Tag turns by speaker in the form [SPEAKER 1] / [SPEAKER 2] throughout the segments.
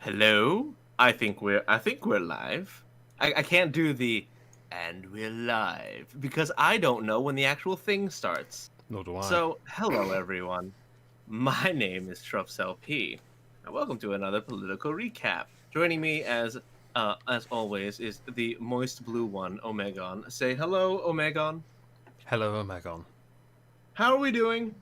[SPEAKER 1] Hello? I think we're live. I can't do the and we're live because I don't know when the actual thing starts.
[SPEAKER 2] Nor do I.
[SPEAKER 1] So, hello everyone. My name is Truffs LP, and welcome to another political recap. Joining me as always is the moist blue one, Omegon. Say hello, Omegon.
[SPEAKER 2] Hello, Omegon.
[SPEAKER 1] How are we doing?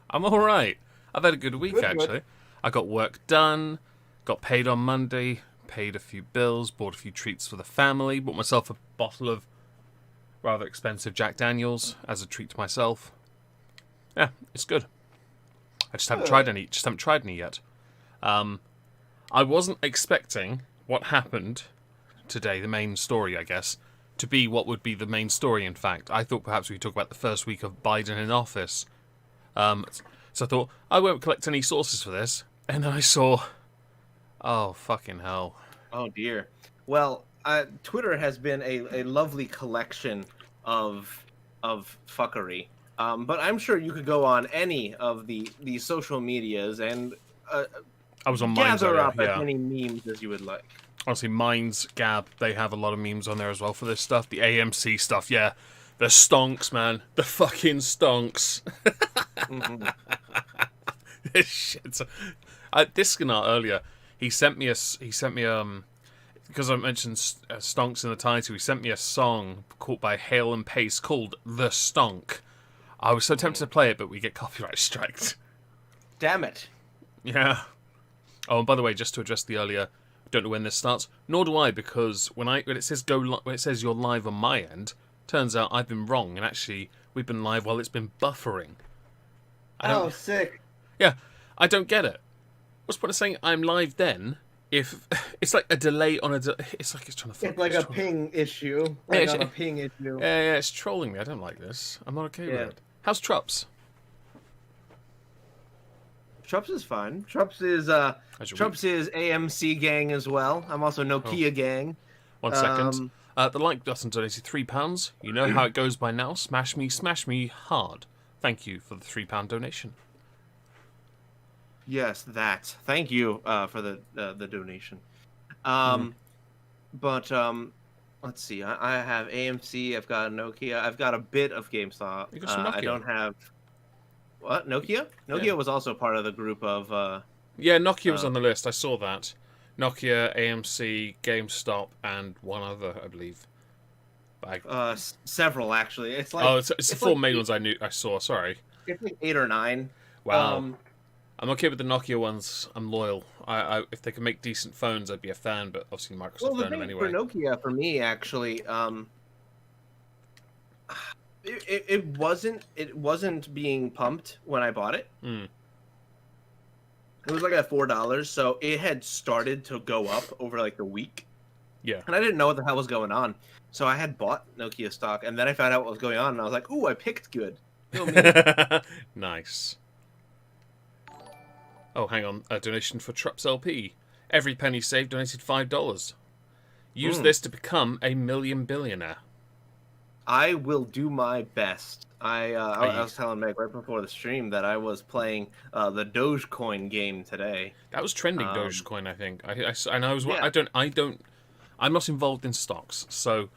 [SPEAKER 2] I'm all right. I've had a good week,
[SPEAKER 1] Good.
[SPEAKER 2] actually. I got work done, got paid on Monday, paid a few bills, bought a few treats for the family, bought myself a bottle of rather expensive Jack Daniels as a treat to myself. Yeah, it's good. I just haven't tried any yet. I wasn't expecting what happened today, the main story, I guess, to be what would be the main story, in fact. I thought perhaps we'd talk about the first week of Biden in office. So I thought, I won't collect any sources for this. And then I saw... Oh, fucking hell.
[SPEAKER 1] Oh, dear. Well, Twitter has been a lovely collection of fuckery. But I'm sure you could go on any of the social medias and
[SPEAKER 2] I was on Minds
[SPEAKER 1] gather
[SPEAKER 2] earlier,
[SPEAKER 1] up
[SPEAKER 2] yeah.
[SPEAKER 1] as many memes as you would like.
[SPEAKER 2] Honestly, Minds, Gab, they have a lot of memes on there as well for this stuff. The AMC stuff, yeah. The Stonks, man. The fucking Stonks.
[SPEAKER 1] Mm-hmm.
[SPEAKER 2] This shit. This Skinnart earlier, he sent me because I mentioned Stonks in the title, he sent me a song called by Hale and Pace called The Stonk. I was so tempted to play it, but we get copyright striked.
[SPEAKER 1] Damn it.
[SPEAKER 2] Yeah. Oh, and by the way, just to address the earlier, don't know when this starts. Nor do I, because when it says when it says you're live on my end, turns out I've been wrong, and actually we've been live while it's been buffering.
[SPEAKER 1] Oh, sick.
[SPEAKER 2] Yeah, I don't get it. What's the point of saying I'm live then if it's like a delay on it's like it's trying to.
[SPEAKER 1] It's like a ping issue. Like on a ping issue.
[SPEAKER 2] Yeah, it's trolling me. I don't like this. I'm not okay with it. How's Trups?
[SPEAKER 1] Trups is fine. Trups is AMC gang as well. I'm also Nokia gang.
[SPEAKER 2] 1 second. The like button donated £3. You know how it goes by now. Smash me hard. Thank you for the £3 donation.
[SPEAKER 1] Yes, that. Thank you for the donation. But let's see. I have AMC. I've got Nokia. I've got a bit of GameStop.
[SPEAKER 2] You got some Nokia.
[SPEAKER 1] I don't have. What, Nokia? Nokia was also part of the group of.
[SPEAKER 2] Yeah, Nokia was on the list. I saw that. Nokia, AMC, GameStop, and one other, I believe.
[SPEAKER 1] Several actually. It's like
[SPEAKER 2] it's the four main ones I saw. Sorry.
[SPEAKER 1] It's like 8 or 9.
[SPEAKER 2] Wow. I'm okay with the Nokia ones. I'm loyal. I if they can make decent phones, I'd be a fan. But obviously Microsoft own them anyway.
[SPEAKER 1] For Nokia, for me actually, it wasn't being pumped when I bought it. It was like at $4, so it had started to go up over like the week.
[SPEAKER 2] Yeah.
[SPEAKER 1] And I didn't know what the hell was going on, so I had bought Nokia stock, and then I found out what was going on, and I was like, "Ooh, I picked good."
[SPEAKER 2] Nice. Oh, hang on. A donation for Trups LP. Every penny saved donated $5. Use this to become a million billionaire.
[SPEAKER 1] I will do my best. I was telling Meg right before the stream that I was playing the Dogecoin game today.
[SPEAKER 2] That was trending Dogecoin, I think. I'm not involved in stocks, so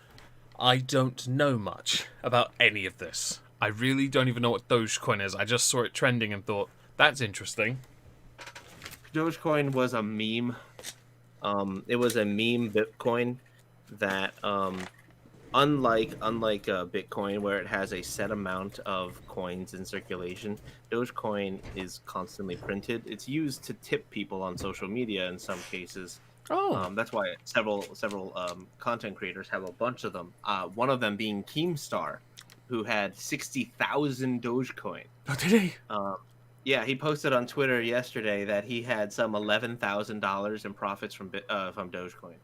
[SPEAKER 2] I don't know much about any of this. I really don't even know what Dogecoin is. I just saw it trending and thought, that's interesting.
[SPEAKER 1] Dogecoin was a meme. It was a meme Bitcoin that, unlike Bitcoin, where it has a set amount of coins in circulation, Dogecoin is constantly printed. It's used to tip people on social media in some cases.
[SPEAKER 2] Oh,
[SPEAKER 1] that's why several content creators have a bunch of them. One of them being Keemstar, who had 60,000 Dogecoin.
[SPEAKER 2] Oh, did he?
[SPEAKER 1] Yeah, he posted on Twitter yesterday that he had some $11,000 in profits from Dogecoin.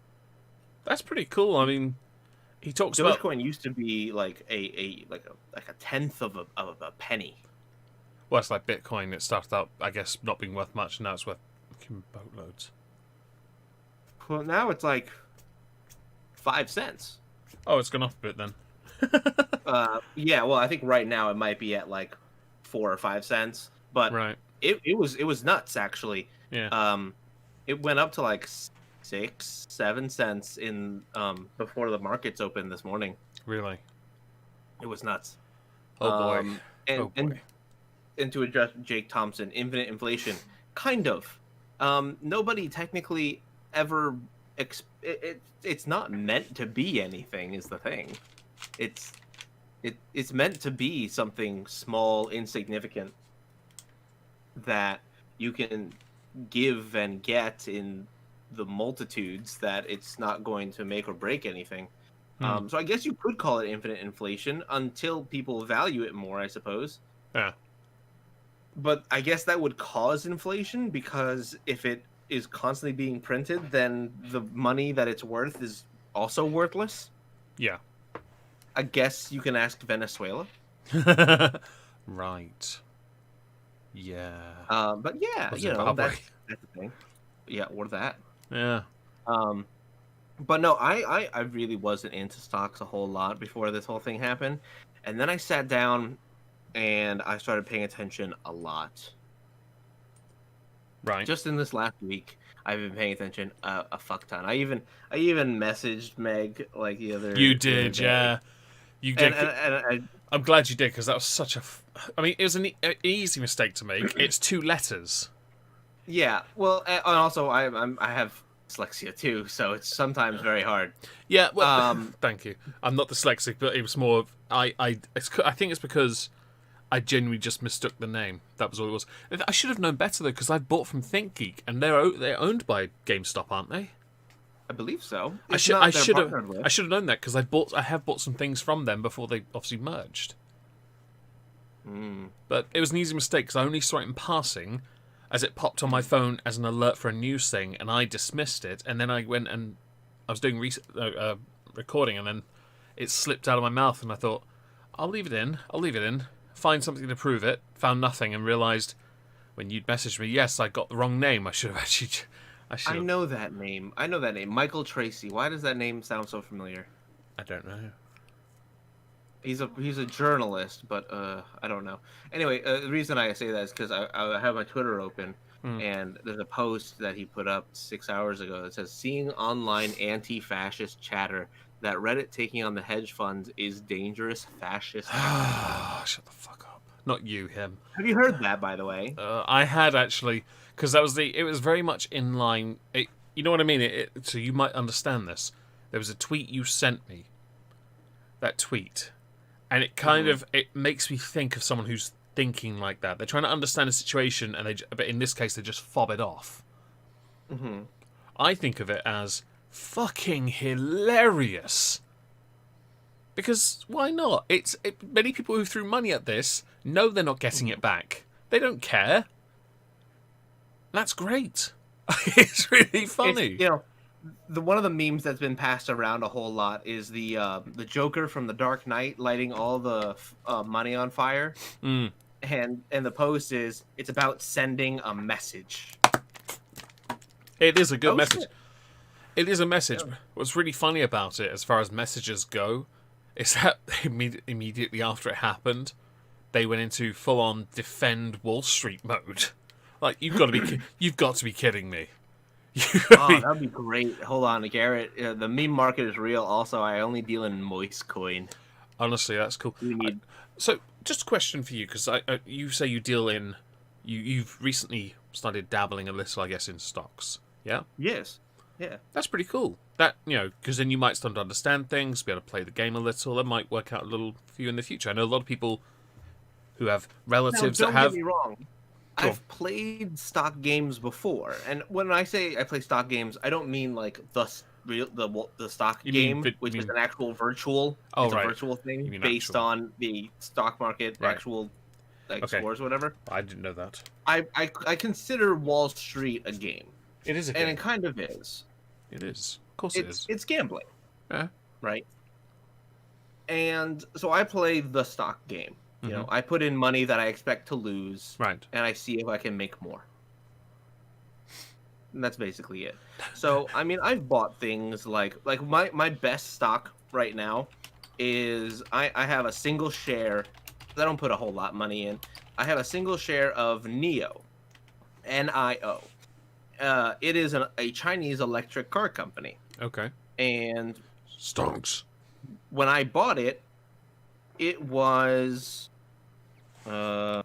[SPEAKER 2] That's pretty cool. I mean, he talks
[SPEAKER 1] Dogecoin
[SPEAKER 2] about
[SPEAKER 1] Dogecoin used to be like a tenth of a penny.
[SPEAKER 2] Well, it's like Bitcoin. It started out, I guess, not being worth much, and now it's worth fucking boatloads.
[SPEAKER 1] Well, now it's like 5 cents.
[SPEAKER 2] Oh, it's gone off a bit then.
[SPEAKER 1] Yeah, well, I think right now it might be at like 4 or 5 cents. But
[SPEAKER 2] right.
[SPEAKER 1] it was nuts actually.
[SPEAKER 2] Yeah.
[SPEAKER 1] It went up to like 6, 7 cents in before the markets opened this morning.
[SPEAKER 2] Really?
[SPEAKER 1] It was nuts.
[SPEAKER 2] Oh boy.
[SPEAKER 1] And
[SPEAKER 2] Oh boy.
[SPEAKER 1] and to address Jake Thompson, infinite inflation, kind of. Nobody technically ever. It's not meant to be anything. Is the thing. It's meant to be something small, insignificant that you can give and get in the multitudes that it's not going to make or break anything. So I guess you could call it infinite inflation until people value it more, I suppose.
[SPEAKER 2] Yeah.
[SPEAKER 1] But I guess that would cause inflation because if it is constantly being printed, then the money that it's worth is also worthless.
[SPEAKER 2] Yeah.
[SPEAKER 1] I guess you can ask Venezuela.
[SPEAKER 2] Right. Yeah.
[SPEAKER 1] But yeah,
[SPEAKER 2] Or
[SPEAKER 1] you know,
[SPEAKER 2] Zimbabwe.
[SPEAKER 1] that's the thing. Yeah, or that.
[SPEAKER 2] Yeah.
[SPEAKER 1] But no, I really wasn't into stocks a whole lot before this whole thing happened. And then I sat down and I started paying attention a lot.
[SPEAKER 2] Right.
[SPEAKER 1] Just in this last week, I've been paying attention a fuck ton. I even messaged Meg like the other.
[SPEAKER 2] You
[SPEAKER 1] the other
[SPEAKER 2] did,
[SPEAKER 1] day.
[SPEAKER 2] yeah. You did.
[SPEAKER 1] And
[SPEAKER 2] I'm glad you did because that was such a. I mean, it was an easy mistake to make. It's 2 letters.
[SPEAKER 1] yeah. Well, and also I have dyslexia too, so it's sometimes very hard.
[SPEAKER 2] Yeah. Well, thank you. I'm not dyslexic, but it was more of I think it's because I genuinely just mistook the name. That was all it was. I should have known better though, because I bought from ThinkGeek, and they're owned by GameStop, aren't they?
[SPEAKER 1] I believe so.
[SPEAKER 2] I should have known that because I have bought some things from them before they obviously merged. But it was an easy mistake because I only saw it in passing, as it popped on my phone as an alert for a news thing, and I dismissed it. And then I went and I was doing recording, and then it slipped out of my mouth, and I thought, I'll leave it in. Find something to prove it. Found nothing, and realised when you'd messaged me, yes, I got the wrong name. I should have actually.
[SPEAKER 1] I know that name. Michael Tracy. Why does that name sound so familiar?
[SPEAKER 2] I don't know.
[SPEAKER 1] He's a journalist, but I don't know. Anyway, the reason I say that is because I have my Twitter open, and there's a post that he put up 6 hours ago that says, "Seeing online anti-fascist chatter that Reddit taking on the hedge funds is dangerous fascist."
[SPEAKER 2] Shut the fuck up. Not you, him.
[SPEAKER 1] Have you heard that, by the way?
[SPEAKER 2] I had actually, because it was very much in line. You know what I mean? So you might understand this. There was a tweet you sent me. That tweet. And it kind of, it makes me think of someone who's thinking like that. They're trying to understand a situation, but in this case, they just fob it off. I think of it as fucking hilarious. Because why not? Many people who threw money at this know they're not getting it back. They don't care. That's great. It's really funny.
[SPEAKER 1] One of the memes that's been passed around a whole lot is the Joker from The Dark Knight lighting all the money on fire, and the post is, it's about sending a message.
[SPEAKER 2] It is a good message. It is a message. Yeah. What's really funny about it, as far as messages go, is that immediately after it happened, they went into full-on defend Wall Street mode. Like, you've got to be kidding me.
[SPEAKER 1] That'd be great. Hold on, Garrett. The meme market is real. Also, I only deal in moist coin.
[SPEAKER 2] Honestly, that's cool. So, just a question for you, because you say you deal in. You've recently started dabbling a little, I guess, in stocks. Yeah.
[SPEAKER 1] Yes. Yeah.
[SPEAKER 2] That's pretty cool. That because then you might start to understand things, be able to play the game a little. That might work out a little for you in the future. I know a lot of people who have relatives that have.
[SPEAKER 1] Don't get me wrong. I've played stock games before, and when I say I play stock games, I don't mean like the stock game, which is an actual virtual. It's a virtual thing based on the stock market, actual scores, or whatever.
[SPEAKER 2] I didn't know that.
[SPEAKER 1] I consider Wall Street a game.
[SPEAKER 2] It is a game,
[SPEAKER 1] and it kind of is.
[SPEAKER 2] It is, of course, it is.
[SPEAKER 1] It's gambling,
[SPEAKER 2] yeah,
[SPEAKER 1] right? And so I play the stock game. You know, I put in money that I expect to lose,
[SPEAKER 2] right?
[SPEAKER 1] And I see if I can make more. And that's basically it. So, I mean, I've bought things like my best stock right now is I have a single share. I don't put a whole lot of money in. I have a single share of Neo, NIO. It is a Chinese electric car company.
[SPEAKER 2] Okay.
[SPEAKER 1] And
[SPEAKER 2] Stonks.
[SPEAKER 1] when I bought it, it was let's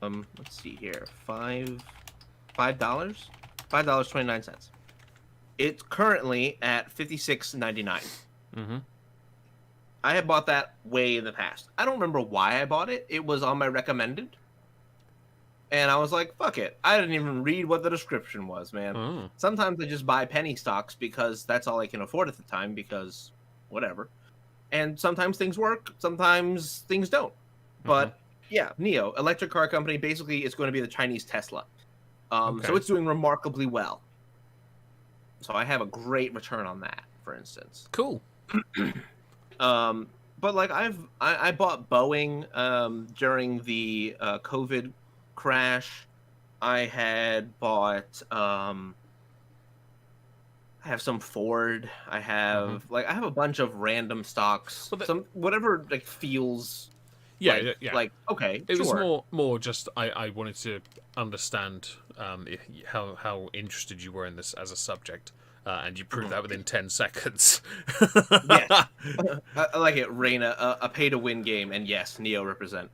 [SPEAKER 1] see here, $5.29. It's currently at $56.99.
[SPEAKER 2] Mm-hmm.
[SPEAKER 1] I had bought that way in the past. I don't remember why I bought it. It was on my recommended. And I was like, fuck it. I didn't even read what the description was, man.
[SPEAKER 2] Oh.
[SPEAKER 1] Sometimes I just buy penny stocks because that's all I can afford at the time, because whatever. And sometimes things work, sometimes things don't. But yeah, NIO, electric car company, basically it's going to be the Chinese Tesla. So it's doing remarkably well. So I have a great return on that, for instance.
[SPEAKER 2] Cool.
[SPEAKER 1] But like I bought Boeing during the COVID crash. I had bought I have some Ford. I have I have a bunch of random stocks. Well, some whatever like feels.
[SPEAKER 2] Yeah,
[SPEAKER 1] like okay.
[SPEAKER 2] It
[SPEAKER 1] sure.
[SPEAKER 2] was more just I wanted to understand how interested you were in this as a subject. And you proved that within 10 seconds.
[SPEAKER 1] Yes. I like it, Reina. A pay-to-win game, and yes, NIO represent.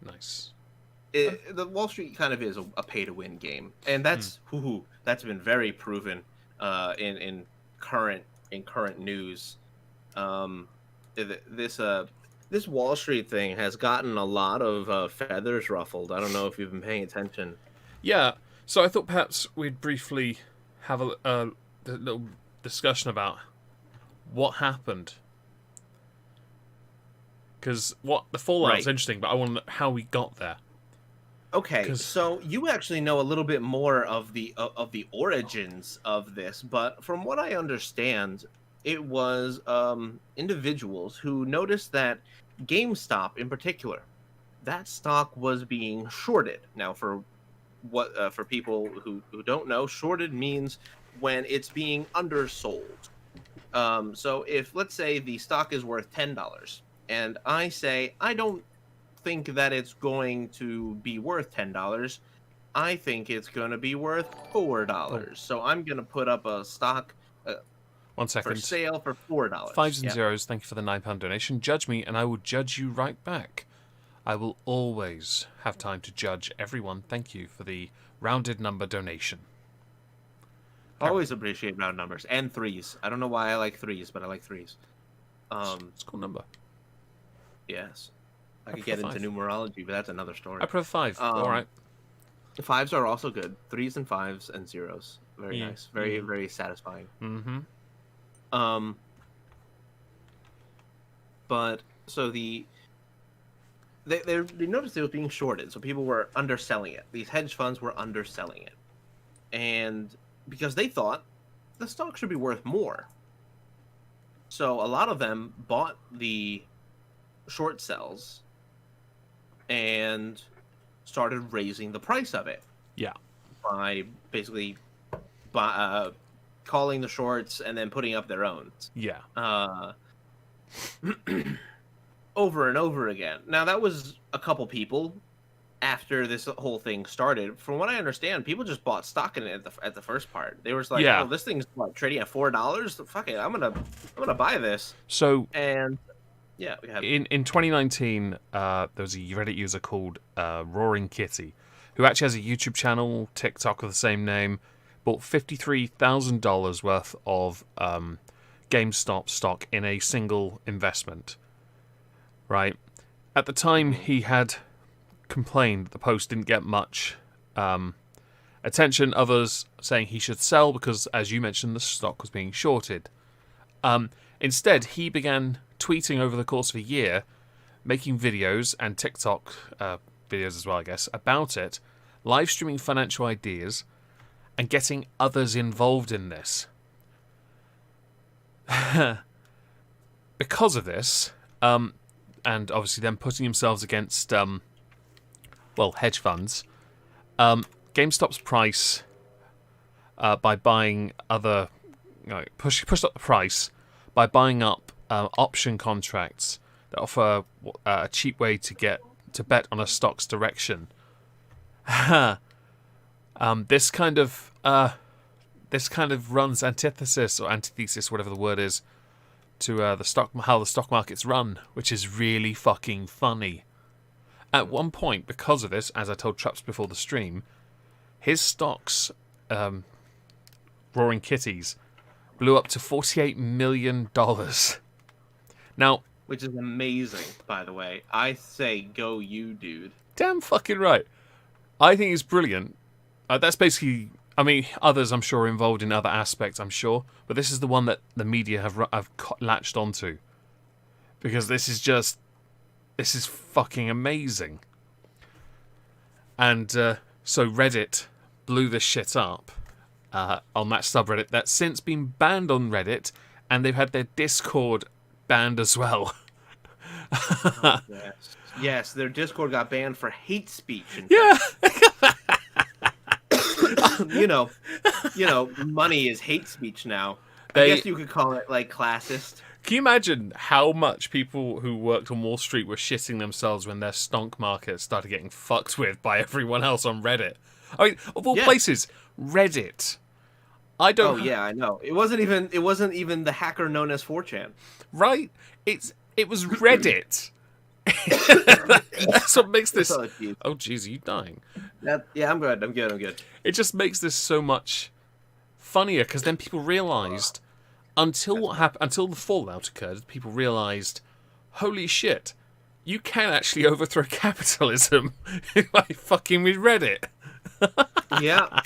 [SPEAKER 2] Nice.
[SPEAKER 1] The Wall Street kind of is a pay-to-win game, and that's that's been very proven in current news. This Wall Street thing has gotten a lot of feathers ruffled. I don't know if you've been paying attention.
[SPEAKER 2] Yeah. So I thought perhaps we'd briefly have a little discussion about what happened. Because the fallout's interesting, but I want to know how we got there.
[SPEAKER 1] Okay, so you actually know a little bit more of the origins of this, but from what I understand, it was individuals who noticed that GameStop, in particular, that stock was being shorted. Now, for people who don't know, shorted means when it's being undersold. So if, let's say, the stock is worth $10, and I say I don't think that it's going to be worth $10, I think it's going to be worth $4. So I'm going to put up a stock
[SPEAKER 2] 1 second.
[SPEAKER 1] for sale for $4.
[SPEAKER 2] Fives and zeros. Thank you for the £9 donation. Judge me, and I will judge you right back. I will always have time to judge everyone. Thank you for the rounded number donation.
[SPEAKER 1] Always appreciate round numbers and threes. I don't know why I like threes, but I like threes.
[SPEAKER 2] It's a cool number.
[SPEAKER 1] Yes. I could get into numerology, but that's another story.
[SPEAKER 2] I prefer 5. All right.
[SPEAKER 1] Fives are also good. Threes and fives and zeros. Very nice. Very, very satisfying.
[SPEAKER 2] Mm-hmm.
[SPEAKER 1] But so they noticed it was being shorted, so people were underselling it. These hedge funds were underselling it, and because they thought the stock should be worth more, so a lot of them bought the short sells and started raising the price of it.
[SPEAKER 2] Yeah,
[SPEAKER 1] by basically calling the shorts and then putting up their own.
[SPEAKER 2] Yeah.
[SPEAKER 1] Over and over again. Now, that was a couple people after this whole thing started. From what I understand, people just bought stock in it at the first part. They were like, "Oh, this thing's trading at $4. Fuck it, I'm gonna buy this."
[SPEAKER 2] So,
[SPEAKER 1] and yeah,
[SPEAKER 2] in 2019, there was a Reddit user called Roaring Kitty, who actually has a YouTube channel, TikTok with the same name, bought $53,000 worth of GameStop stock in a single investment. Right. At the time, he had complained that the post didn't get much attention. Others saying he should sell because, as you mentioned, the stock was being shorted. Instead, he began tweeting over the course of a year, making videos and TikTok videos as well, I guess, about it, live streaming financial ideas, and getting others involved in this. Because of this, and obviously them putting themselves against, hedge funds, GameStop's price, by buying other, pushed up the price by buying up option contracts that offer a cheap way to bet on a stock's direction, This kind of runs antithesis or antithesis, whatever the word is, to how the stock markets run, which is really fucking funny. At one point, because of this, as I told Traps before the stream, his stocks, Roaring Kitties, blew up to $48 million. Now,
[SPEAKER 1] which is amazing, by the way. I say go you, dude.
[SPEAKER 2] Damn fucking right. I think it's brilliant. That's basically, I mean, others I'm sure are involved in other aspects, I'm sure, but this is the one that the media have latched onto, because this is fucking amazing. And so Reddit blew this shit up on that subreddit that's since been banned on Reddit, and they've had their Discord banned as well.
[SPEAKER 1] Oh, yes, their Discord got banned for hate speech.
[SPEAKER 2] Yeah.
[SPEAKER 1] you know, money is hate speech now. I guess you could call it like classist.
[SPEAKER 2] Can you imagine how much people who worked on Wall Street were shitting themselves when their stonk market started getting fucked with by everyone else on Reddit? I mean, of all places, Reddit. I don't.
[SPEAKER 1] Oh yeah, I know. It wasn't even the hacker known as 4chan.
[SPEAKER 2] Right? It was Reddit. That's what makes this. Oh jeez, are you dying?
[SPEAKER 1] Yeah, I'm good.
[SPEAKER 2] It just makes this so much funnier, because then people realized, until the fallout occurred, people realized, holy shit, you can actually overthrow capitalism by fucking with Reddit.
[SPEAKER 1] Yeah.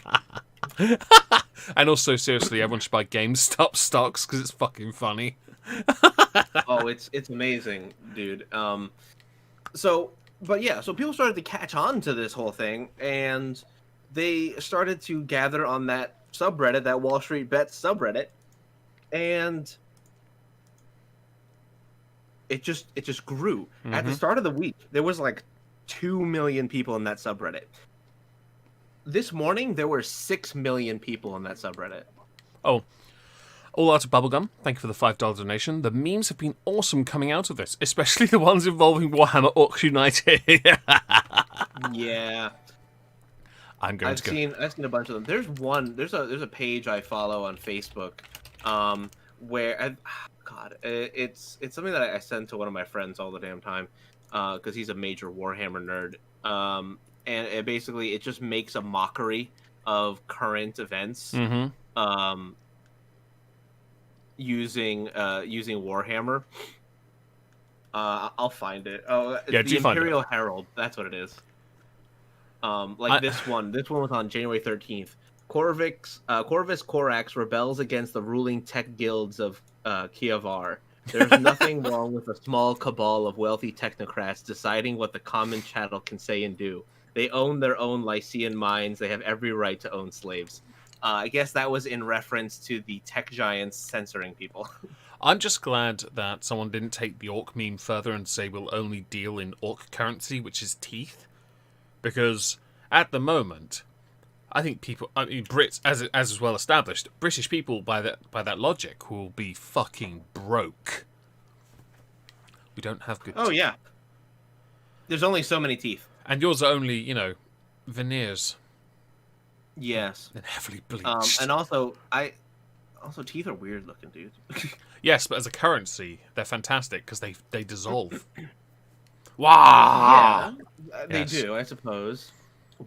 [SPEAKER 2] And also, seriously, everyone should buy GameStop stocks because it's fucking funny.
[SPEAKER 1] Oh, it's amazing, dude. So people started to catch on to this whole thing, and they started to gather on that subreddit, that Wall Street Bets subreddit, and it just grew. Mm-hmm. At the start of the week, there was like 2 million people in that subreddit. This morning, there were 6 million people in that subreddit.
[SPEAKER 2] Oh. All out of bubblegum. Thank you for the $5 donation. The memes have been awesome coming out of this, especially the ones involving Warhammer Orcs United.
[SPEAKER 1] Yeah. I've seen a bunch of them. There's a page I follow on Facebook, where it's something that I send to one of my friends all the damn time, because he's a major Warhammer nerd. And it basically just makes a mockery of current events. Mm-hmm. Using Warhammer. I'll find it. Oh, yeah, the Imperial Herald. That's what it is. This one was on January 13th. Corvus Corax rebels against the ruling tech guilds of Kievar. There's nothing wrong with a small cabal of wealthy technocrats deciding what the common chattel can say and do. They own their own Lycian mines. They have every right to own slaves. I guess that was in reference to the tech giants censoring people.
[SPEAKER 2] I'm just glad that someone didn't take the orc meme further and say we'll only deal in orc currency, which is teeth. Because at the moment, I think Brits, as is well established, British people by that logic will be fucking broke. We don't have good teeth.
[SPEAKER 1] Oh, yeah. There's only so many teeth.
[SPEAKER 2] And yours are only, veneers.
[SPEAKER 1] Yes.
[SPEAKER 2] And heavily bleached.
[SPEAKER 1] And also teeth are weird looking, dude.
[SPEAKER 2] Yes, but as a currency, they're fantastic because they dissolve. Wow.
[SPEAKER 1] Yeah, they do, I suppose.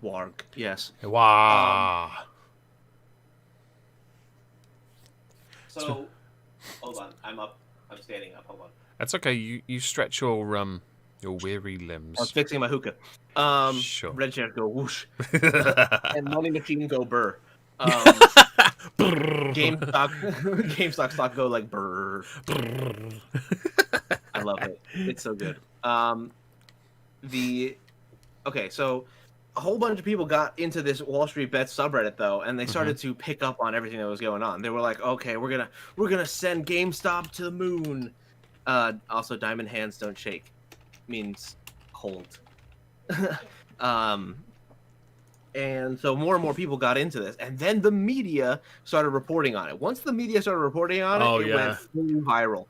[SPEAKER 1] Warg, yes.
[SPEAKER 2] Wow.
[SPEAKER 1] So, hold on. I'm up. I'm standing up. Hold on.
[SPEAKER 2] That's okay. You stretch your weary limbs.
[SPEAKER 1] I was fixing my hookah.
[SPEAKER 2] Sure.
[SPEAKER 1] Red chair go whoosh. And money machine go burr. GameStop stock go like burr. I love it. It's so good. So a whole bunch of people got into this Wall Street Bets subreddit though, and they started to pick up on everything that was going on. They were like, okay, we're gonna send GameStop to the moon. Also, diamond hands don't shake means hold. And so more and more people got into this, and then the media started reporting on it. Once the media started reporting on it, it went fully viral.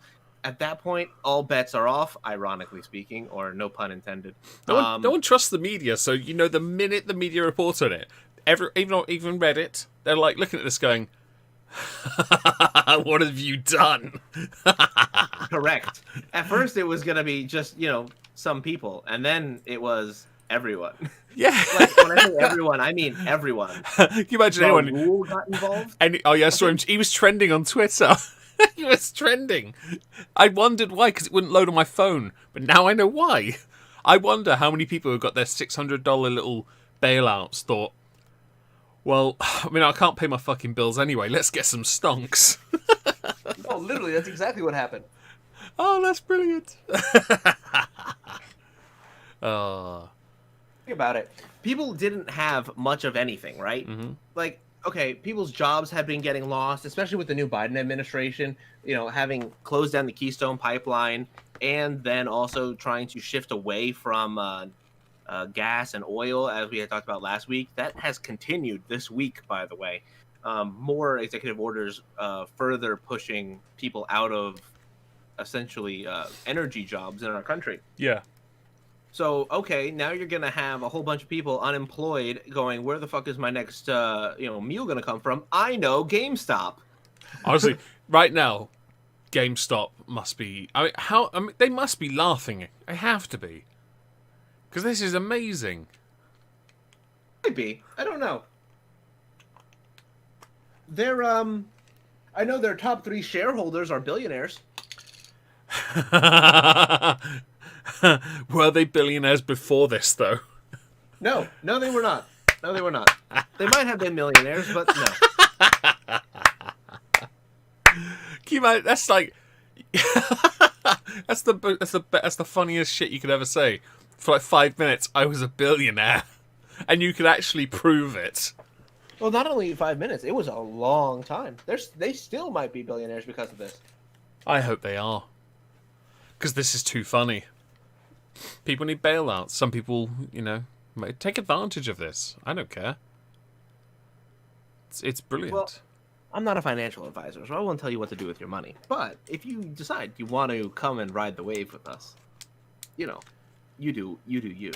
[SPEAKER 1] at that point, all bets are off, ironically speaking, or no pun intended.
[SPEAKER 2] No one trusts the media, so the minute the media report on it, even Reddit, they're like looking at this going, "What have you done?"
[SPEAKER 1] Correct. At first, it was going to be just, some people, and then it was everyone.
[SPEAKER 2] Yeah.
[SPEAKER 1] Like, when I say everyone, I mean everyone.
[SPEAKER 2] Can you imagine anyone?
[SPEAKER 1] Rule got involved?
[SPEAKER 2] And, oh, yeah, I saw him. He was trending on Twitter. He was trending. I wondered why, because it wouldn't load on my phone. But now I know why. I wonder how many people who got their $600 little bailouts thought, well, I mean, I can't pay my fucking bills anyway. Let's get some stonks.
[SPEAKER 1] No, literally, that's exactly what happened.
[SPEAKER 2] Oh, that's brilliant. Oh.
[SPEAKER 1] Think about it. People didn't have much of anything, right?
[SPEAKER 2] Mm-hmm.
[SPEAKER 1] Like, okay, people's jobs had been getting lost, especially with the new Biden administration, having closed down the Keystone Pipeline and then also trying to shift away from gas and oil, as we had talked about last week. That has continued this week, by the way. More executive orders further pushing people out of essentially energy jobs in our country.
[SPEAKER 2] Yeah.
[SPEAKER 1] So, okay, now you're going to have a whole bunch of people unemployed going, where the fuck is my next meal going to come from? I know, GameStop.
[SPEAKER 2] Honestly, right now, GameStop must be... they must be laughing. They have to be. Because this is amazing.
[SPEAKER 1] Might be. I don't know. They're, I know their top 3 shareholders are billionaires.
[SPEAKER 2] Were they billionaires before this, though?
[SPEAKER 1] No, they were not. No, they were not. They might have been millionaires, but no.
[SPEAKER 2] Can you imagine? That's like... that's the funniest shit you could ever say. For like 5 minutes, I was a billionaire. And you could actually prove it.
[SPEAKER 1] Well, not only 5 minutes, it was a long time. They still might be billionaires because of this.
[SPEAKER 2] I hope they are. Because this is too funny. People need bailouts. Some people, might take advantage of this. I don't care. It's brilliant.
[SPEAKER 1] Well, I'm not a financial advisor, so I won't tell you what to do with your money. But if you decide you want to come and ride the wave with us, you do you.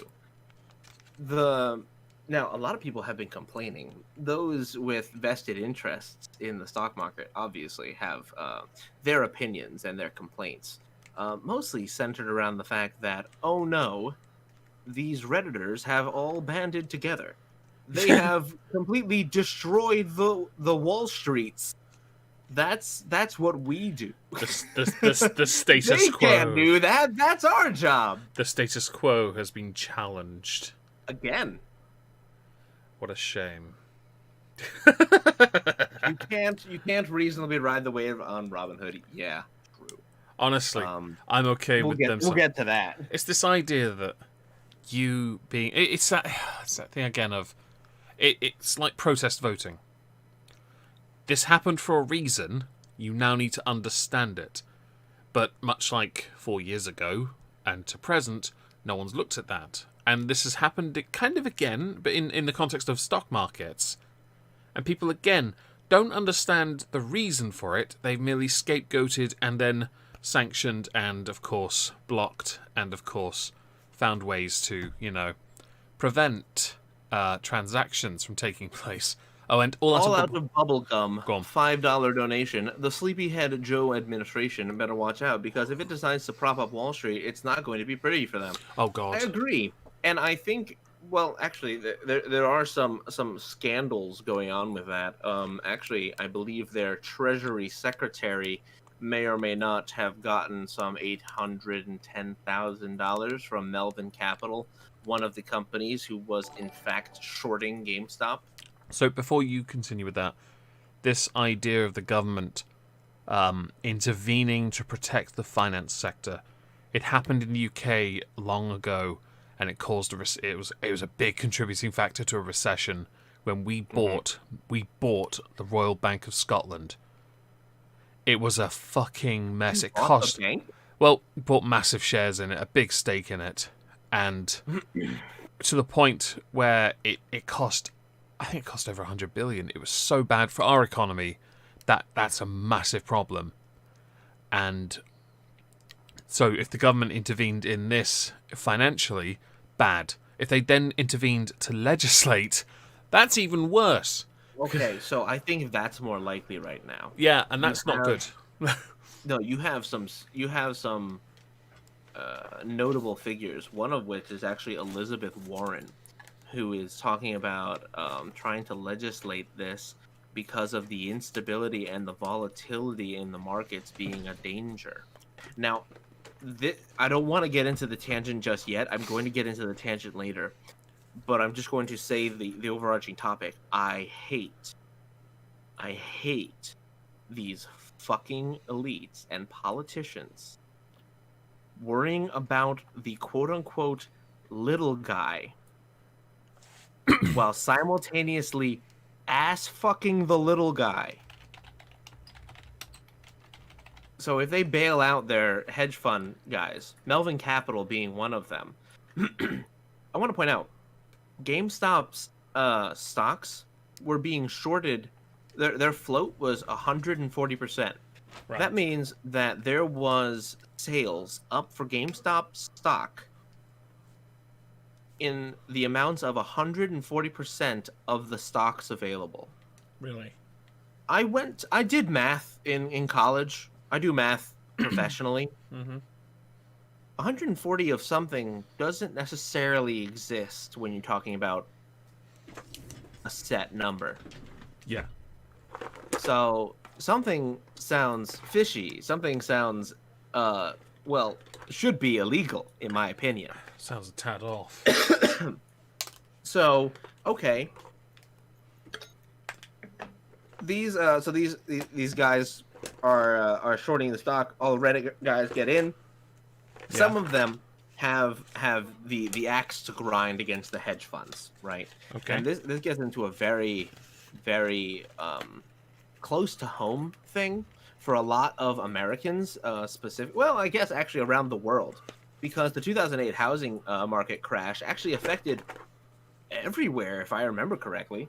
[SPEAKER 1] Now, a lot of people have been complaining. Those with vested interests in the stock market obviously have their opinions and their complaints. Mostly centered around the fact that, oh no, these Redditors have all banded together. They have completely destroyed the Wall Streets. That's what we do.
[SPEAKER 2] The status
[SPEAKER 1] they
[SPEAKER 2] quo.
[SPEAKER 1] They can't do that. That's our job.
[SPEAKER 2] The status quo has been challenged.
[SPEAKER 1] Again.
[SPEAKER 2] What a shame.
[SPEAKER 1] You can't reasonably ride the wave on Robinhood. Yeah.
[SPEAKER 2] Honestly, I'm okay with them.
[SPEAKER 1] We'll get to that.
[SPEAKER 2] It's this idea that you being... It's that thing again of... It's like protest voting. This happened for a reason. You now need to understand it. But much like 4 years ago and to present, no one's looked at that. And this has happened kind of again, but in the context of stock markets. And people, again, don't understand the reason for it. They've merely scapegoated and then sanctioned and, of course, blocked and, of course, found ways to, prevent transactions from taking place. Oh, and all
[SPEAKER 1] out of bubblegum.
[SPEAKER 2] Go on.
[SPEAKER 1] $5 donation. The Sleepyhead Joe administration better watch out, because if it decides to prop up Wall Street, it's not going to be pretty for them.
[SPEAKER 2] Oh, God.
[SPEAKER 1] I agree. And I think, well, actually, there are some scandals going on with that. Actually, I believe their Treasury Secretary may or may not have gotten some $810,000 from Melvin Capital, one of the companies who was, in fact, shorting GameStop.
[SPEAKER 2] So before you continue with that, this idea of the government intervening to protect the finance sector, it happened in the UK long ago, and it caused it was a big contributing factor to a recession when we bought the Royal Bank of Scotland. It was a fucking mess. It cost... Well, bought massive shares in it, a big stake in it, and to the point where it cost... I think it cost over 100 billion. It was so bad for our economy that that's a massive problem. And So if the government intervened in this financially, bad. If they then intervened to legislate, that's even worse.
[SPEAKER 1] Okay, so I think that's more likely right now.
[SPEAKER 2] Yeah, and
[SPEAKER 1] You
[SPEAKER 2] that's not good.
[SPEAKER 1] have no, you have some notable figures. One of which is actually Elizabeth Warren, who is talking about trying to legislate this because of the instability and the volatility in the markets being a danger. Now, I don't want to get into the tangent just yet. I'm going to get into the tangent later, but I'm just going to say the overarching topic. I hate these fucking elites and politicians worrying about the quote-unquote little guy while simultaneously ass-fucking the little guy. So if they bail out their hedge fund guys, Melvin Capital being one of them, I want to point out, GameStop's stocks were being shorted. Their float was 140%.
[SPEAKER 2] Right.
[SPEAKER 1] That means that there was sales up for GameStop stock in the amounts of 140% of the stocks available.
[SPEAKER 2] Really?
[SPEAKER 1] I did math in college. I do math professionally. 140 of something doesn't necessarily exist when you're talking about a set number.
[SPEAKER 2] Yeah.
[SPEAKER 1] So something sounds fishy. Something sounds, well, should be illegal in my opinion.
[SPEAKER 2] Sounds a tad off.
[SPEAKER 1] So okay, these guys are shorting the stock. All Reddit guys get in. Some of them have the axe to grind against the hedge funds, right?
[SPEAKER 2] Okay.
[SPEAKER 1] And this gets into a very close to home thing for a lot of Americans, specific. Well, I guess actually around the world, because the 2008 housing market crash actually affected everywhere, if I remember correctly.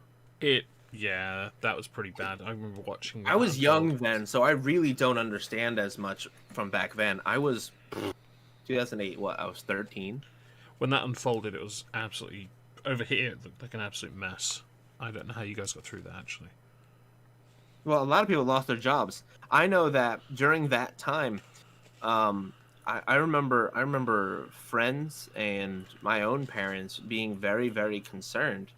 [SPEAKER 2] Yeah, that was pretty bad. I remember watching.
[SPEAKER 1] I was young then, so I really don't understand as much from back then. I was 2008. What? I was 13.
[SPEAKER 2] When that unfolded, it was absolutely over here. It looked like an absolute mess. I don't know how you guys got through that actually.
[SPEAKER 1] Well, a lot of people lost their jobs. I know that during that time, I remember friends and my own parents being very, very concerned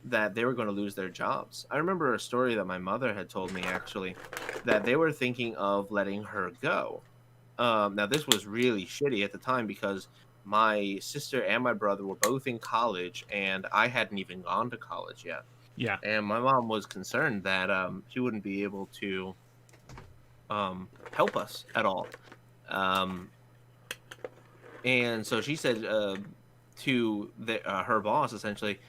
[SPEAKER 1] that they were going to lose their jobs. I remember a story that my mother had told me, actually, that they were thinking of letting her go. Now, this was really shitty at the time because my sister and my brother were both in college, and I hadn't even gone to college yet.
[SPEAKER 2] Yeah.
[SPEAKER 1] And my mom was concerned that she wouldn't be able to help us at all. And so she said to her boss, essentially,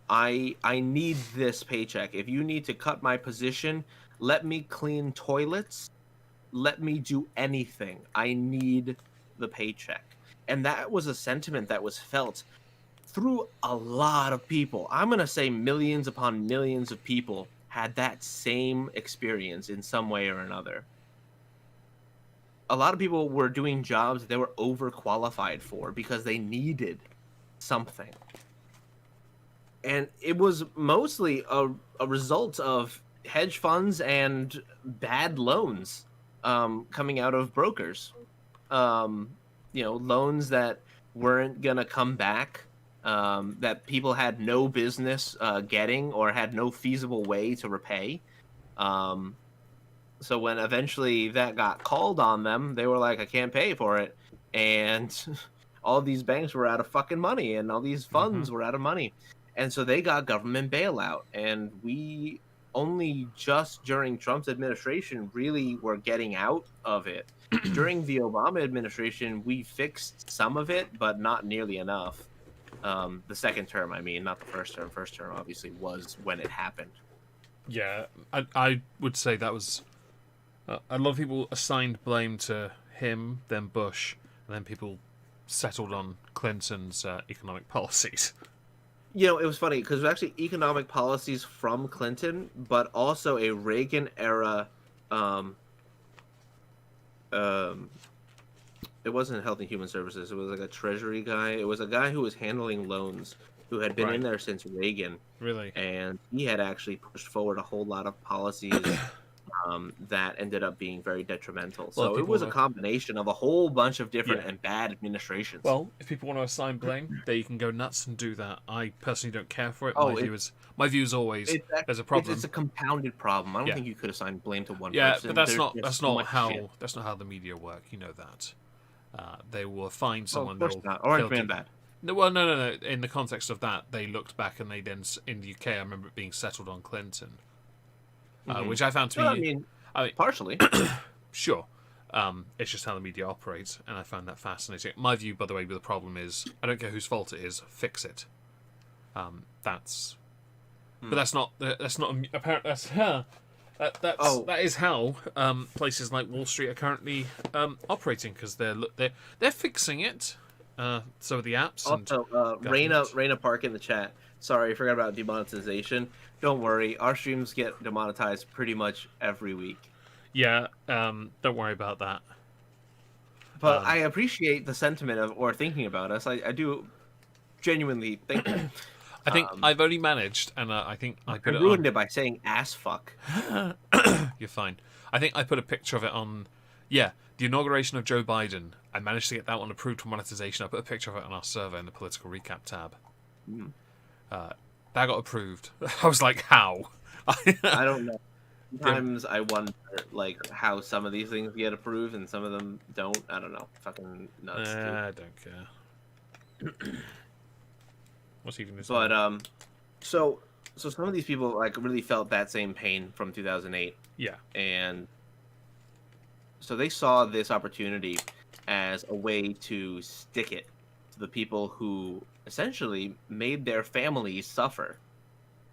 [SPEAKER 1] I need this paycheck. If you need to cut my position, let me clean toilets. Let me do anything. I need the paycheck. And that was a sentiment that was felt through a lot of people. I'm going to say millions upon millions of people had that same experience in some way or another. A lot of people were doing jobs they were overqualified for because they needed something. And it was mostly a result of hedge funds and bad loans coming out of brokers. Loans that weren't going to come back, that people had no business getting or had no feasible way to repay. So when eventually that got called on them, they were like, I can't pay for it. And all these banks were out of fucking money and all these funds were out of money. And so they got government bailout. And we only just during Trump's administration really were getting out of it. During the Obama administration, we fixed some of it, but not nearly enough. The second term, I mean, not the first term. First term, obviously, was when it happened.
[SPEAKER 2] Yeah, I would say that was... a lot of people assigned blame to him, then Bush, and then people settled on Clinton's economic policies.
[SPEAKER 1] You know, it was funny because it was actually economic policies from Clinton, but also a Reagan era it wasn't Health and Human Services. It was like a Treasury guy. It was a guy who was handling loans, who had been in
[SPEAKER 2] Right.
[SPEAKER 1] there since Reagan,
[SPEAKER 2] Really?
[SPEAKER 1] and he had actually pushed forward a whole lot of policies that ended up being very detrimental.
[SPEAKER 2] Well,
[SPEAKER 1] So it
[SPEAKER 2] people
[SPEAKER 1] was a
[SPEAKER 2] wanna-
[SPEAKER 1] combination of a whole bunch of different
[SPEAKER 2] Yeah.
[SPEAKER 1] and bad administrations.
[SPEAKER 2] Well, if people want to assign blame, they can go nuts and do that. I personally don't care for it.
[SPEAKER 1] Oh,
[SPEAKER 2] My view is always there's a problem.
[SPEAKER 1] It's a compounded problem. I don't
[SPEAKER 2] Yeah.
[SPEAKER 1] think you could assign blame to one
[SPEAKER 2] Yeah,
[SPEAKER 1] person.
[SPEAKER 2] but that's
[SPEAKER 1] There's
[SPEAKER 2] not
[SPEAKER 1] just
[SPEAKER 2] that's
[SPEAKER 1] so
[SPEAKER 2] not
[SPEAKER 1] much
[SPEAKER 2] how
[SPEAKER 1] shit.
[SPEAKER 2] that's not how the media work. You know that. They will find someone.
[SPEAKER 1] Of course
[SPEAKER 2] they'll-
[SPEAKER 1] not. Orange
[SPEAKER 2] they'll
[SPEAKER 1] Man
[SPEAKER 2] do-
[SPEAKER 1] bad.
[SPEAKER 2] No, well, no. In the context of that, they looked back and they then in the UK. I remember it being settled on Clinton, which I found to be.
[SPEAKER 1] Well, I mean, partially.
[SPEAKER 2] Sure. It's just how the media operates, and I find that fascinating. My view, by the way, with the problem is, I don't care whose fault it is, fix it. But that's not apparent. That is how places like Wall Street are currently operating, because they're fixing it. So are the apps.
[SPEAKER 1] Also, Raina Park in the chat. Sorry, I forgot about demonetization. Don't worry, our streams get demonetized pretty much every week.
[SPEAKER 2] Yeah, don't worry about that.
[SPEAKER 1] But I appreciate the sentiment of or thinking about us. I do genuinely think.
[SPEAKER 2] I think I've only managed, and I think I
[SPEAKER 1] I
[SPEAKER 2] put it
[SPEAKER 1] ruined
[SPEAKER 2] on.
[SPEAKER 1] it by saying ass fuck.
[SPEAKER 2] You're fine. I think I put a picture of it on. Yeah, the inauguration of Joe Biden. I managed to get that one approved for monetization. I put a picture of it on our server in the political recap tab. That got approved. I was like, how?
[SPEAKER 1] I don't know. Sometimes I wonder, like, how some of these things get approved and some of them don't. I don't know. Fucking nuts. Dude.
[SPEAKER 2] I don't care. What's even this?
[SPEAKER 1] But so some of these people like really felt that same pain from 2008,
[SPEAKER 2] Yeah.
[SPEAKER 1] and so they saw this opportunity as a way to stick it to the people who essentially made their families suffer.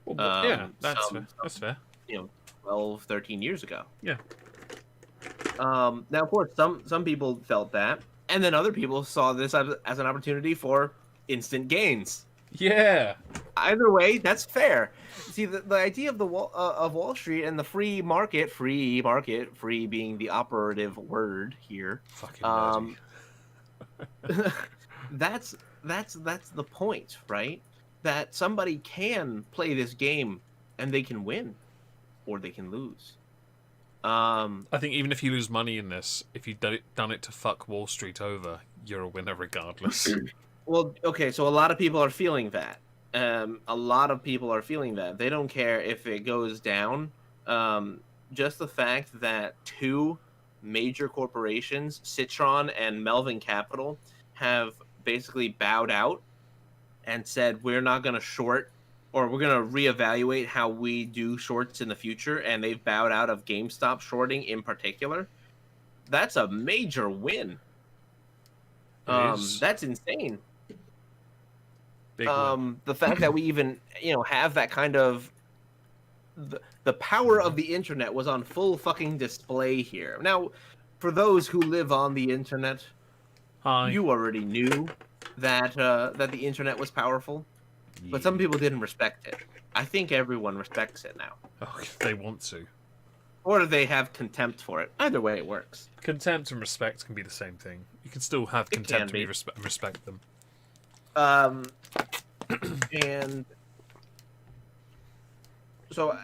[SPEAKER 2] Well, yeah, that's
[SPEAKER 1] some-
[SPEAKER 2] fair. That's fair.
[SPEAKER 1] 12, 13 years ago.
[SPEAKER 2] Yeah.
[SPEAKER 1] Now, of course, some people felt that, and then other people saw this as an opportunity for instant gains.
[SPEAKER 2] Yeah.
[SPEAKER 1] Either way, that's fair. See, the idea of the Wall Street and the free market, free being the operative word here.
[SPEAKER 2] Fucking nerdy.
[SPEAKER 1] That's the point, right? That somebody can play this game and they can win, or they can lose.
[SPEAKER 2] I think even if you lose money in this, if you've done it to fuck Wall Street over, you're a winner regardless.
[SPEAKER 1] Well, okay, so a lot of people are feeling that. A lot of people are feeling that. They don't care if it goes down. Just the fact that two major corporations, Citron and Melvin Capital, have basically bowed out and said, we're not going to short, or we're going to reevaluate how we do shorts in the future, and they've bowed out of GameStop shorting in particular. That's a major win. That's insane.
[SPEAKER 2] Big win.
[SPEAKER 1] The fact that we even have that kind of the power of the internet was on full fucking display here. Now, for those who live on the internet,
[SPEAKER 2] Hi.
[SPEAKER 1] you already knew that that the internet was powerful, but some people didn't respect it. I think everyone respects it now,
[SPEAKER 2] Oh, they want to.
[SPEAKER 1] or they have contempt for it. Either way, it works.
[SPEAKER 2] Contempt and respect can be the same thing. You can still have
[SPEAKER 1] It
[SPEAKER 2] contempt
[SPEAKER 1] can
[SPEAKER 2] and
[SPEAKER 1] be.
[SPEAKER 2] respect them.
[SPEAKER 1] And so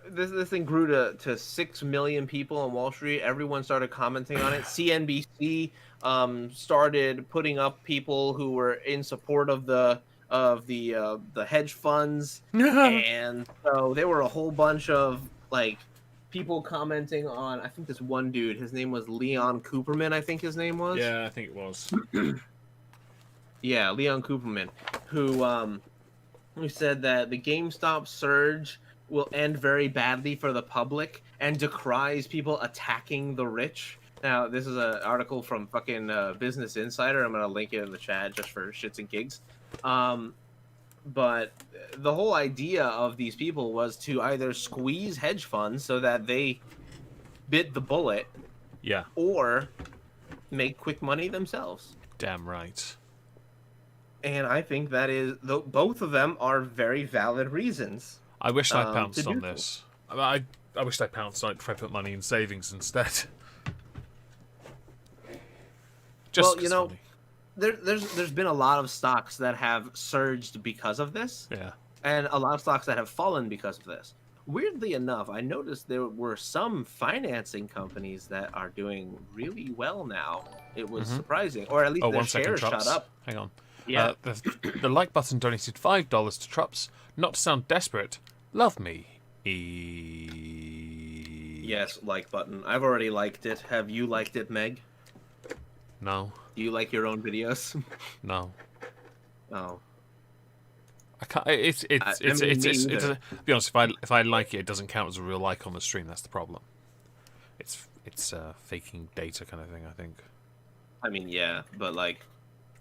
[SPEAKER 1] this thing grew to 6 million people on Wall Street. Everyone started commenting on it. CNBC started putting up people who were in support of the hedge funds, and so there were a whole bunch of like people commenting on. I think this one dude, his name was Leon Cooperman. I think his name was.
[SPEAKER 2] Yeah, I think it was.
[SPEAKER 1] Yeah, Leon Cooperman, who said that the GameStop surge will end very badly for the public and decries people attacking the rich. Now, this is an article from fucking Business Insider. I'm gonna link it in the chat just for shits and gigs. But the whole idea of these people was to either squeeze hedge funds so that they bit the bullet,
[SPEAKER 2] Yeah,
[SPEAKER 1] or make quick money themselves.
[SPEAKER 2] damn right.
[SPEAKER 1] And I think that is both of them are very valid reasons.
[SPEAKER 2] I wish I
[SPEAKER 1] to
[SPEAKER 2] pounced
[SPEAKER 1] do
[SPEAKER 2] on
[SPEAKER 1] so.
[SPEAKER 2] this. I wish I pounced on it if I put money in savings instead. Just
[SPEAKER 1] Well, you
[SPEAKER 2] 'cause
[SPEAKER 1] know,
[SPEAKER 2] funny.
[SPEAKER 1] there's been a lot of stocks that have surged because of this,
[SPEAKER 2] Yeah.
[SPEAKER 1] and a lot of stocks that have fallen because of this. Weirdly enough, I noticed there were some financing companies that are doing really well now. It was
[SPEAKER 2] Mm-hmm.
[SPEAKER 1] surprising, or at least
[SPEAKER 2] Oh,
[SPEAKER 1] their
[SPEAKER 2] 1 second,
[SPEAKER 1] shares shot
[SPEAKER 2] Trups.
[SPEAKER 1] up.
[SPEAKER 2] Hang on.
[SPEAKER 1] Yeah.
[SPEAKER 2] The like button donated $5 to Trups. Not to sound desperate, love me.
[SPEAKER 1] Yes, like button. I've already liked it. Have you liked it, Meg?
[SPEAKER 2] No,
[SPEAKER 1] Do you like your own videos?
[SPEAKER 2] no.
[SPEAKER 1] Oh,
[SPEAKER 2] I can't.
[SPEAKER 1] I mean, me
[SPEAKER 2] It's
[SPEAKER 1] either.
[SPEAKER 2] to be honest, if I like it, it doesn't count as a real like on the stream. That's the problem. It's faking data kind of thing. I think.
[SPEAKER 1] I mean, yeah, but like,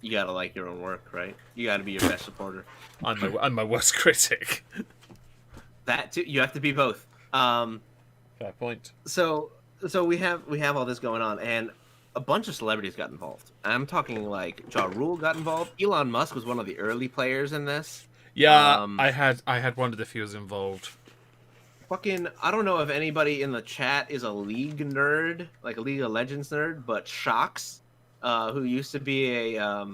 [SPEAKER 1] you gotta like your own work, right? You gotta be your best supporter.
[SPEAKER 2] I'm my worst critic.
[SPEAKER 1] That too. You have to be both.
[SPEAKER 2] Fair point.
[SPEAKER 1] So we have all this going on, and a bunch of celebrities got involved. I'm talking like Ja Rule got involved. Elon Musk was one of the early players in this.
[SPEAKER 2] Yeah,
[SPEAKER 1] Um,
[SPEAKER 2] I had wondered if he was involved.
[SPEAKER 1] Fucking, I don't know if anybody in the chat is a League nerd, like a League of Legends nerd, but Shocks, who used to be a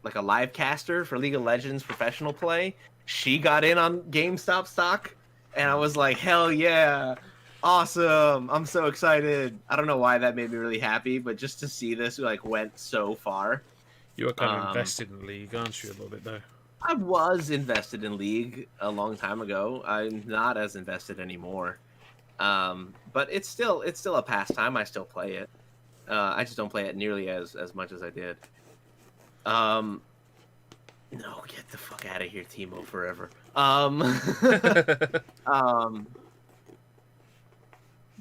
[SPEAKER 1] like a live caster for League of Legends professional play, she got in on GameStop stock, and I was like, hell yeah, awesome! I'm so excited. I don't know why that made me really happy, but just to see this like went so far.
[SPEAKER 2] You were kind of invested in League, aren't you, a little bit though?
[SPEAKER 1] I was invested in League a long time ago. I'm not as invested anymore. But it's still a pastime. I still play it. I just don't play it nearly as much as I did. No, get the fuck out of here, Timo, forever.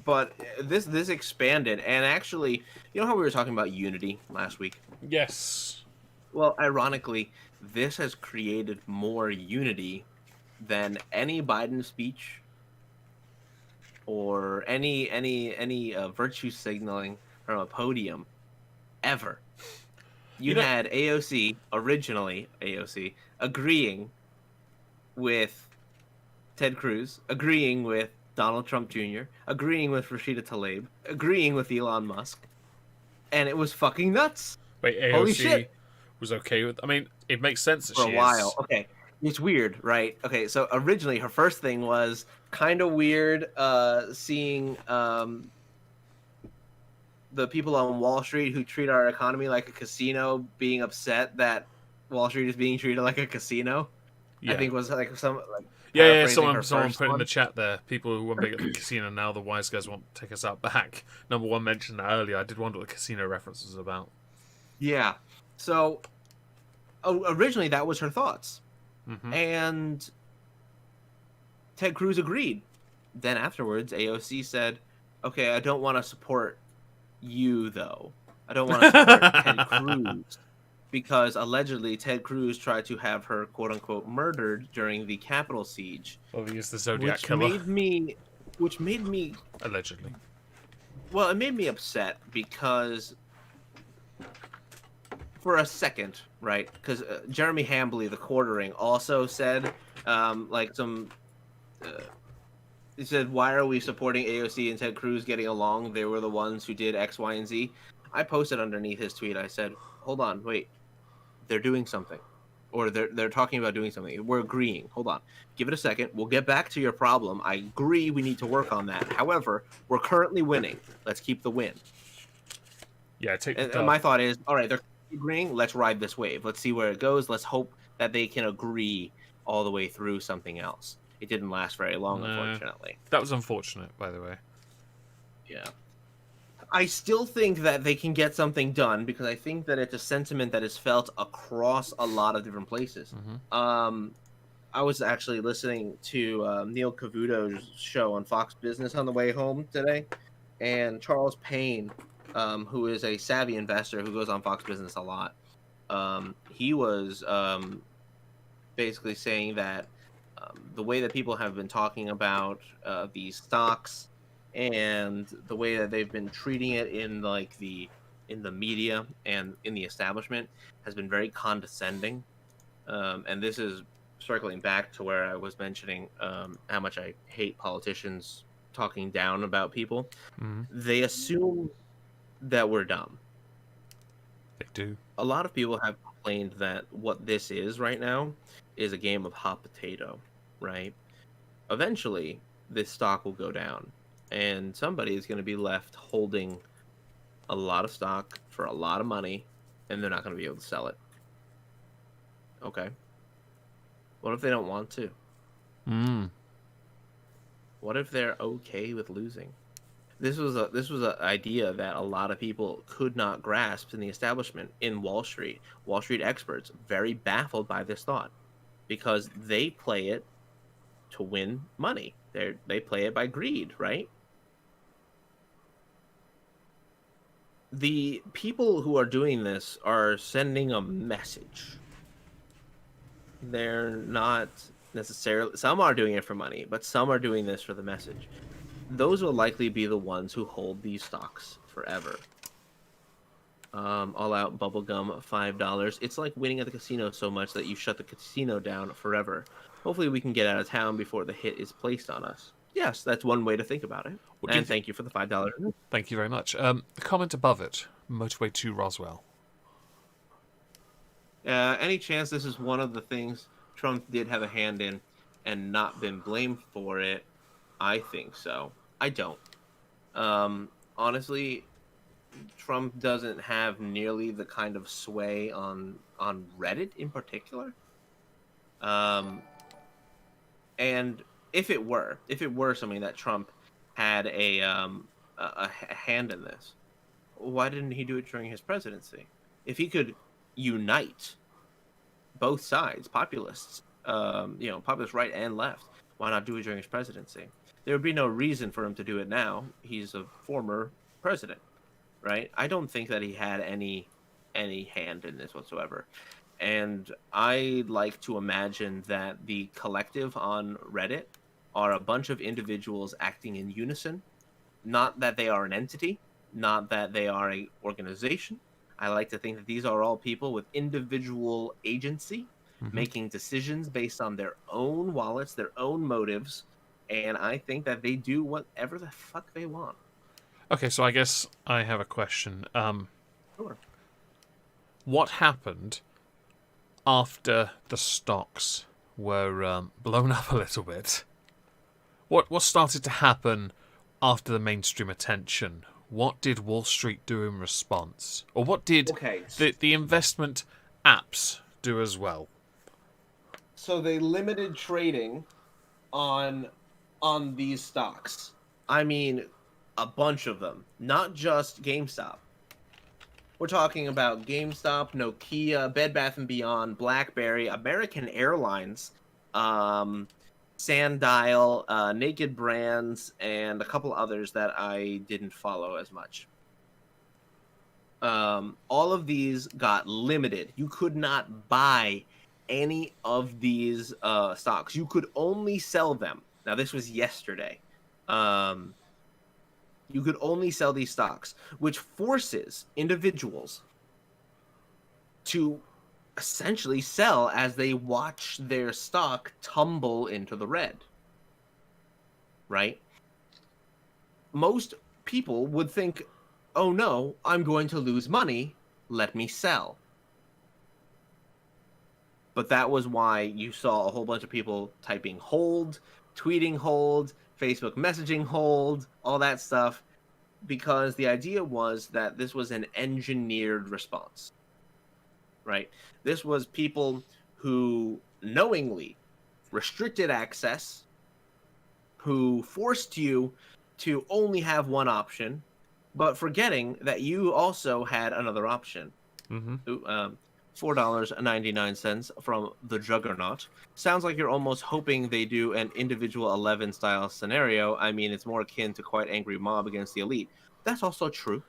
[SPEAKER 1] But this expanded, and actually, you know how we were talking about Unity last week?
[SPEAKER 2] Yes.
[SPEAKER 1] Well, ironically, this has created more unity than any Biden speech or any virtue signaling from a podium ever. You had AOC, originally AOC, agreeing with Ted Cruz, agreeing with Donald Trump Jr., agreeing with Rashida Tlaib, agreeing with Elon Musk, and it was fucking nuts.
[SPEAKER 2] Wait,
[SPEAKER 1] Holy
[SPEAKER 2] AOC
[SPEAKER 1] shit.
[SPEAKER 2] was okay with. I mean, it makes sense that
[SPEAKER 1] For
[SPEAKER 2] she
[SPEAKER 1] a while.
[SPEAKER 2] is.
[SPEAKER 1] Okay. It's weird, right? Okay, so originally her first thing was kind of weird seeing the people on Wall Street who treat our economy like a casino being upset that Wall Street is being treated like a casino.
[SPEAKER 2] Yeah.
[SPEAKER 1] I think was like some like
[SPEAKER 2] Yeah,
[SPEAKER 1] paraphrasing her
[SPEAKER 2] someone
[SPEAKER 1] first
[SPEAKER 2] put in
[SPEAKER 1] one.
[SPEAKER 2] the chat there. People who want to get the casino now, the wise guys want to take us out back. Number one mentioned that earlier. I did wonder what the casino reference was about.
[SPEAKER 1] Yeah. So originally that was her thoughts.
[SPEAKER 2] Mm-hmm.
[SPEAKER 1] And Ted Cruz agreed. Then afterwards, AOC said, okay, I don't want to support you, though. I don't want to support Ted Cruz. Because allegedly Ted Cruz tried to have her, quote-unquote, murdered during the Capitol siege.
[SPEAKER 2] Well, he is the Zodiac
[SPEAKER 1] Which
[SPEAKER 2] killer.
[SPEAKER 1] made me...
[SPEAKER 2] Allegedly.
[SPEAKER 1] Well, it made me upset because... For a second, right? Because Jeremy Hambley, the quartering, also said, he said, why are we supporting AOC and Ted Cruz getting along? They were the ones who did X, Y, and Z. I posted underneath his tweet, I said, hold on, wait. They're doing something. Or they're talking about doing something. We're agreeing. Hold on. Give it a second. We'll get back to your problem. I agree we need to work on that. However, we're currently winning. Let's keep the win.
[SPEAKER 2] Yeah,
[SPEAKER 1] And my thought is, all right, they're agreeing. Let's ride this wave. Let's see where it goes. Let's hope that they can agree all the way through something else. It didn't last very long, unfortunately.
[SPEAKER 2] That was unfortunate, by the way.
[SPEAKER 1] Yeah. I still think that they can get something done because I think that it's a sentiment that is felt across a lot of different places.
[SPEAKER 2] Mm-hmm.
[SPEAKER 1] I was actually listening to Neil Cavuto's show on Fox Business on the way home today, and Charles Payne, who is a savvy investor who goes on Fox Business a lot, he was basically saying that the way that people have been talking about these stocks and the way that they've been treating it in the media and in the establishment has been very condescending. And this is circling back to where I was mentioning how much I hate politicians talking down about people.
[SPEAKER 2] Mm-hmm.
[SPEAKER 1] They assume that we're dumb.
[SPEAKER 2] They do.
[SPEAKER 1] A lot of people have complained that what this is right now is a game of hot potato, right? Eventually, this stock will go down, and somebody is going to be left holding a lot of stock for a lot of money, and they're not going to be able to sell it. Okay. What if they don't want to? What if they're okay with losing? This was an idea that a lot of people could not grasp in the establishment in Wall Street. Wall Street experts very baffled by this thought because they play it to win money. They play it by greed, right? The people who are doing this are sending a message. They're not necessarily... Some are doing it for money, but some are doing this for the message. Those will likely be the ones who hold these stocks forever. All out bubblegum, $5. It's like winning at the casino so much that you shut the casino down forever. Hopefully we can get out of town before the hit is placed on us. Yes, that's one way to think about it. And thank you for the $5.
[SPEAKER 2] Thank you very much. The comment above it, motorway to Roswell.
[SPEAKER 1] Any chance this is one of the things Trump did have a hand in and not been blamed for it? I think so. I don't. Honestly, Trump doesn't have nearly the kind of sway on Reddit in particular. And if it were something that Trump had a hand in this, why didn't he do it during his presidency? If he could unite both sides, populists, populists right and left, why not do it during his presidency? There would be no reason for him to do it now. He's a former president, right? I don't think that he had any hand in this whatsoever. And I like to imagine that the collective on Reddit are a bunch of individuals acting in unison. Not that they are an entity, not that they are an organization. I like to think that these are all people with individual agency, making decisions based on their own wallets, their own motives, and I think that they do whatever the fuck they want.
[SPEAKER 2] Okay, so I guess I have a question.
[SPEAKER 1] Sure.
[SPEAKER 2] What happened after the stocks were blown up a little bit? What started to happen after the mainstream attention? What did Wall Street do in response? Or what did the investment apps do as well?
[SPEAKER 1] So they limited trading on these stocks. I mean, a bunch of them. Not just GameStop. We're talking about GameStop, Nokia, Bed Bath & Beyond, BlackBerry, American Airlines, Sandile, Naked Brands, and a couple others that I didn't follow as much. All of these got limited. You could not buy any of these stocks. You could only sell them. Now, this was yesterday. You could only sell these stocks, which forces individuals to essentially sell as they watch their stock tumble into the red. Right? Most people would think, oh no, I'm going to lose money, let me sell. But that was why you saw a whole bunch of people typing hold, tweeting hold, Facebook messaging hold, all that stuff, because the idea was that this was an engineered response, right? This was people who knowingly restricted access, who forced you to only have one option, but forgetting that you also had another option. $4.99 from the Juggernaut. Sounds like you're almost hoping they do an individual 11 style scenario. I mean, it's more akin to quite angry mob against the elite. That's also true.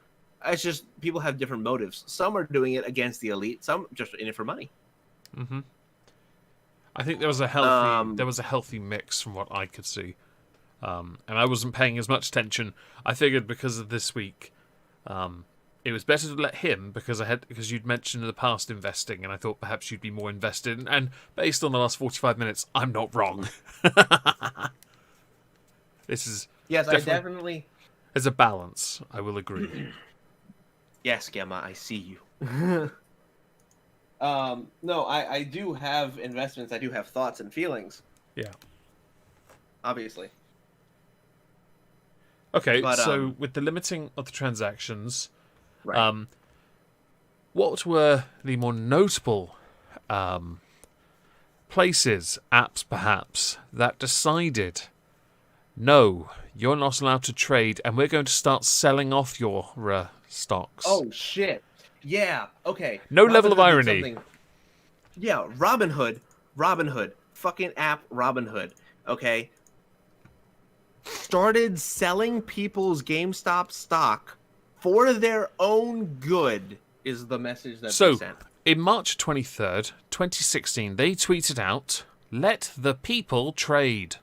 [SPEAKER 1] It's just people have different motives. Some are doing it against the elite. Some just in it for money.
[SPEAKER 2] I think there was a healthy mix from what I could see, and I wasn't paying as much attention. I figured because of this week, it was better to let him because you'd mentioned in the past investing, and I thought perhaps you'd be more invested. And based on the last 45 minutes, I'm not wrong. This is
[SPEAKER 1] I definitely.
[SPEAKER 2] There's a balance. I will agree.
[SPEAKER 1] Yes, Gemma, I see you. No, I do have investments. I do have thoughts and feelings,
[SPEAKER 2] Yeah.
[SPEAKER 1] obviously.
[SPEAKER 2] Okay,
[SPEAKER 1] But
[SPEAKER 2] so with the limiting of the transactions,
[SPEAKER 1] right.
[SPEAKER 2] what were the more notable places, apps perhaps, that decided, no, you're not allowed to trade, and we're going to start selling off your stocks?
[SPEAKER 1] Oh shit. Yeah. Okay.
[SPEAKER 2] No level of
[SPEAKER 1] Robinhood did
[SPEAKER 2] irony.
[SPEAKER 1] something. Yeah, Robinhood, fucking app Robinhood. Okay, started selling people's GameStop stock for their own good. Is the message that they
[SPEAKER 2] So,
[SPEAKER 1] sent.
[SPEAKER 2] in March 23rd, 2016, they tweeted out, "Let the people trade."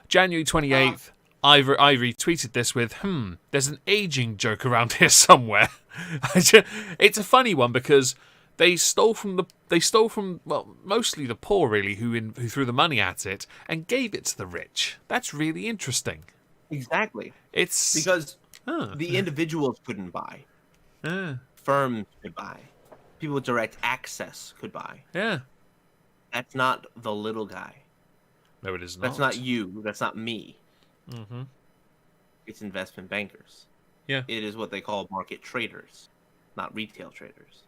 [SPEAKER 2] January 28th, I retweeted this with, there's an aging joke around here somewhere. It's a funny one because they stole from well, mostly the poor really, who threw the money at it and gave it to the rich. That's really interesting.
[SPEAKER 1] Exactly.
[SPEAKER 2] It's
[SPEAKER 1] Because the individuals couldn't buy. Firms could buy. People with direct access could buy.
[SPEAKER 2] yeah.
[SPEAKER 1] That's not the little guy.
[SPEAKER 2] No, it is not.
[SPEAKER 1] That's not you. That's not me.
[SPEAKER 2] Mm-hmm.
[SPEAKER 1] It's investment bankers.
[SPEAKER 2] Yeah.
[SPEAKER 1] It is what they call market traders, not retail traders.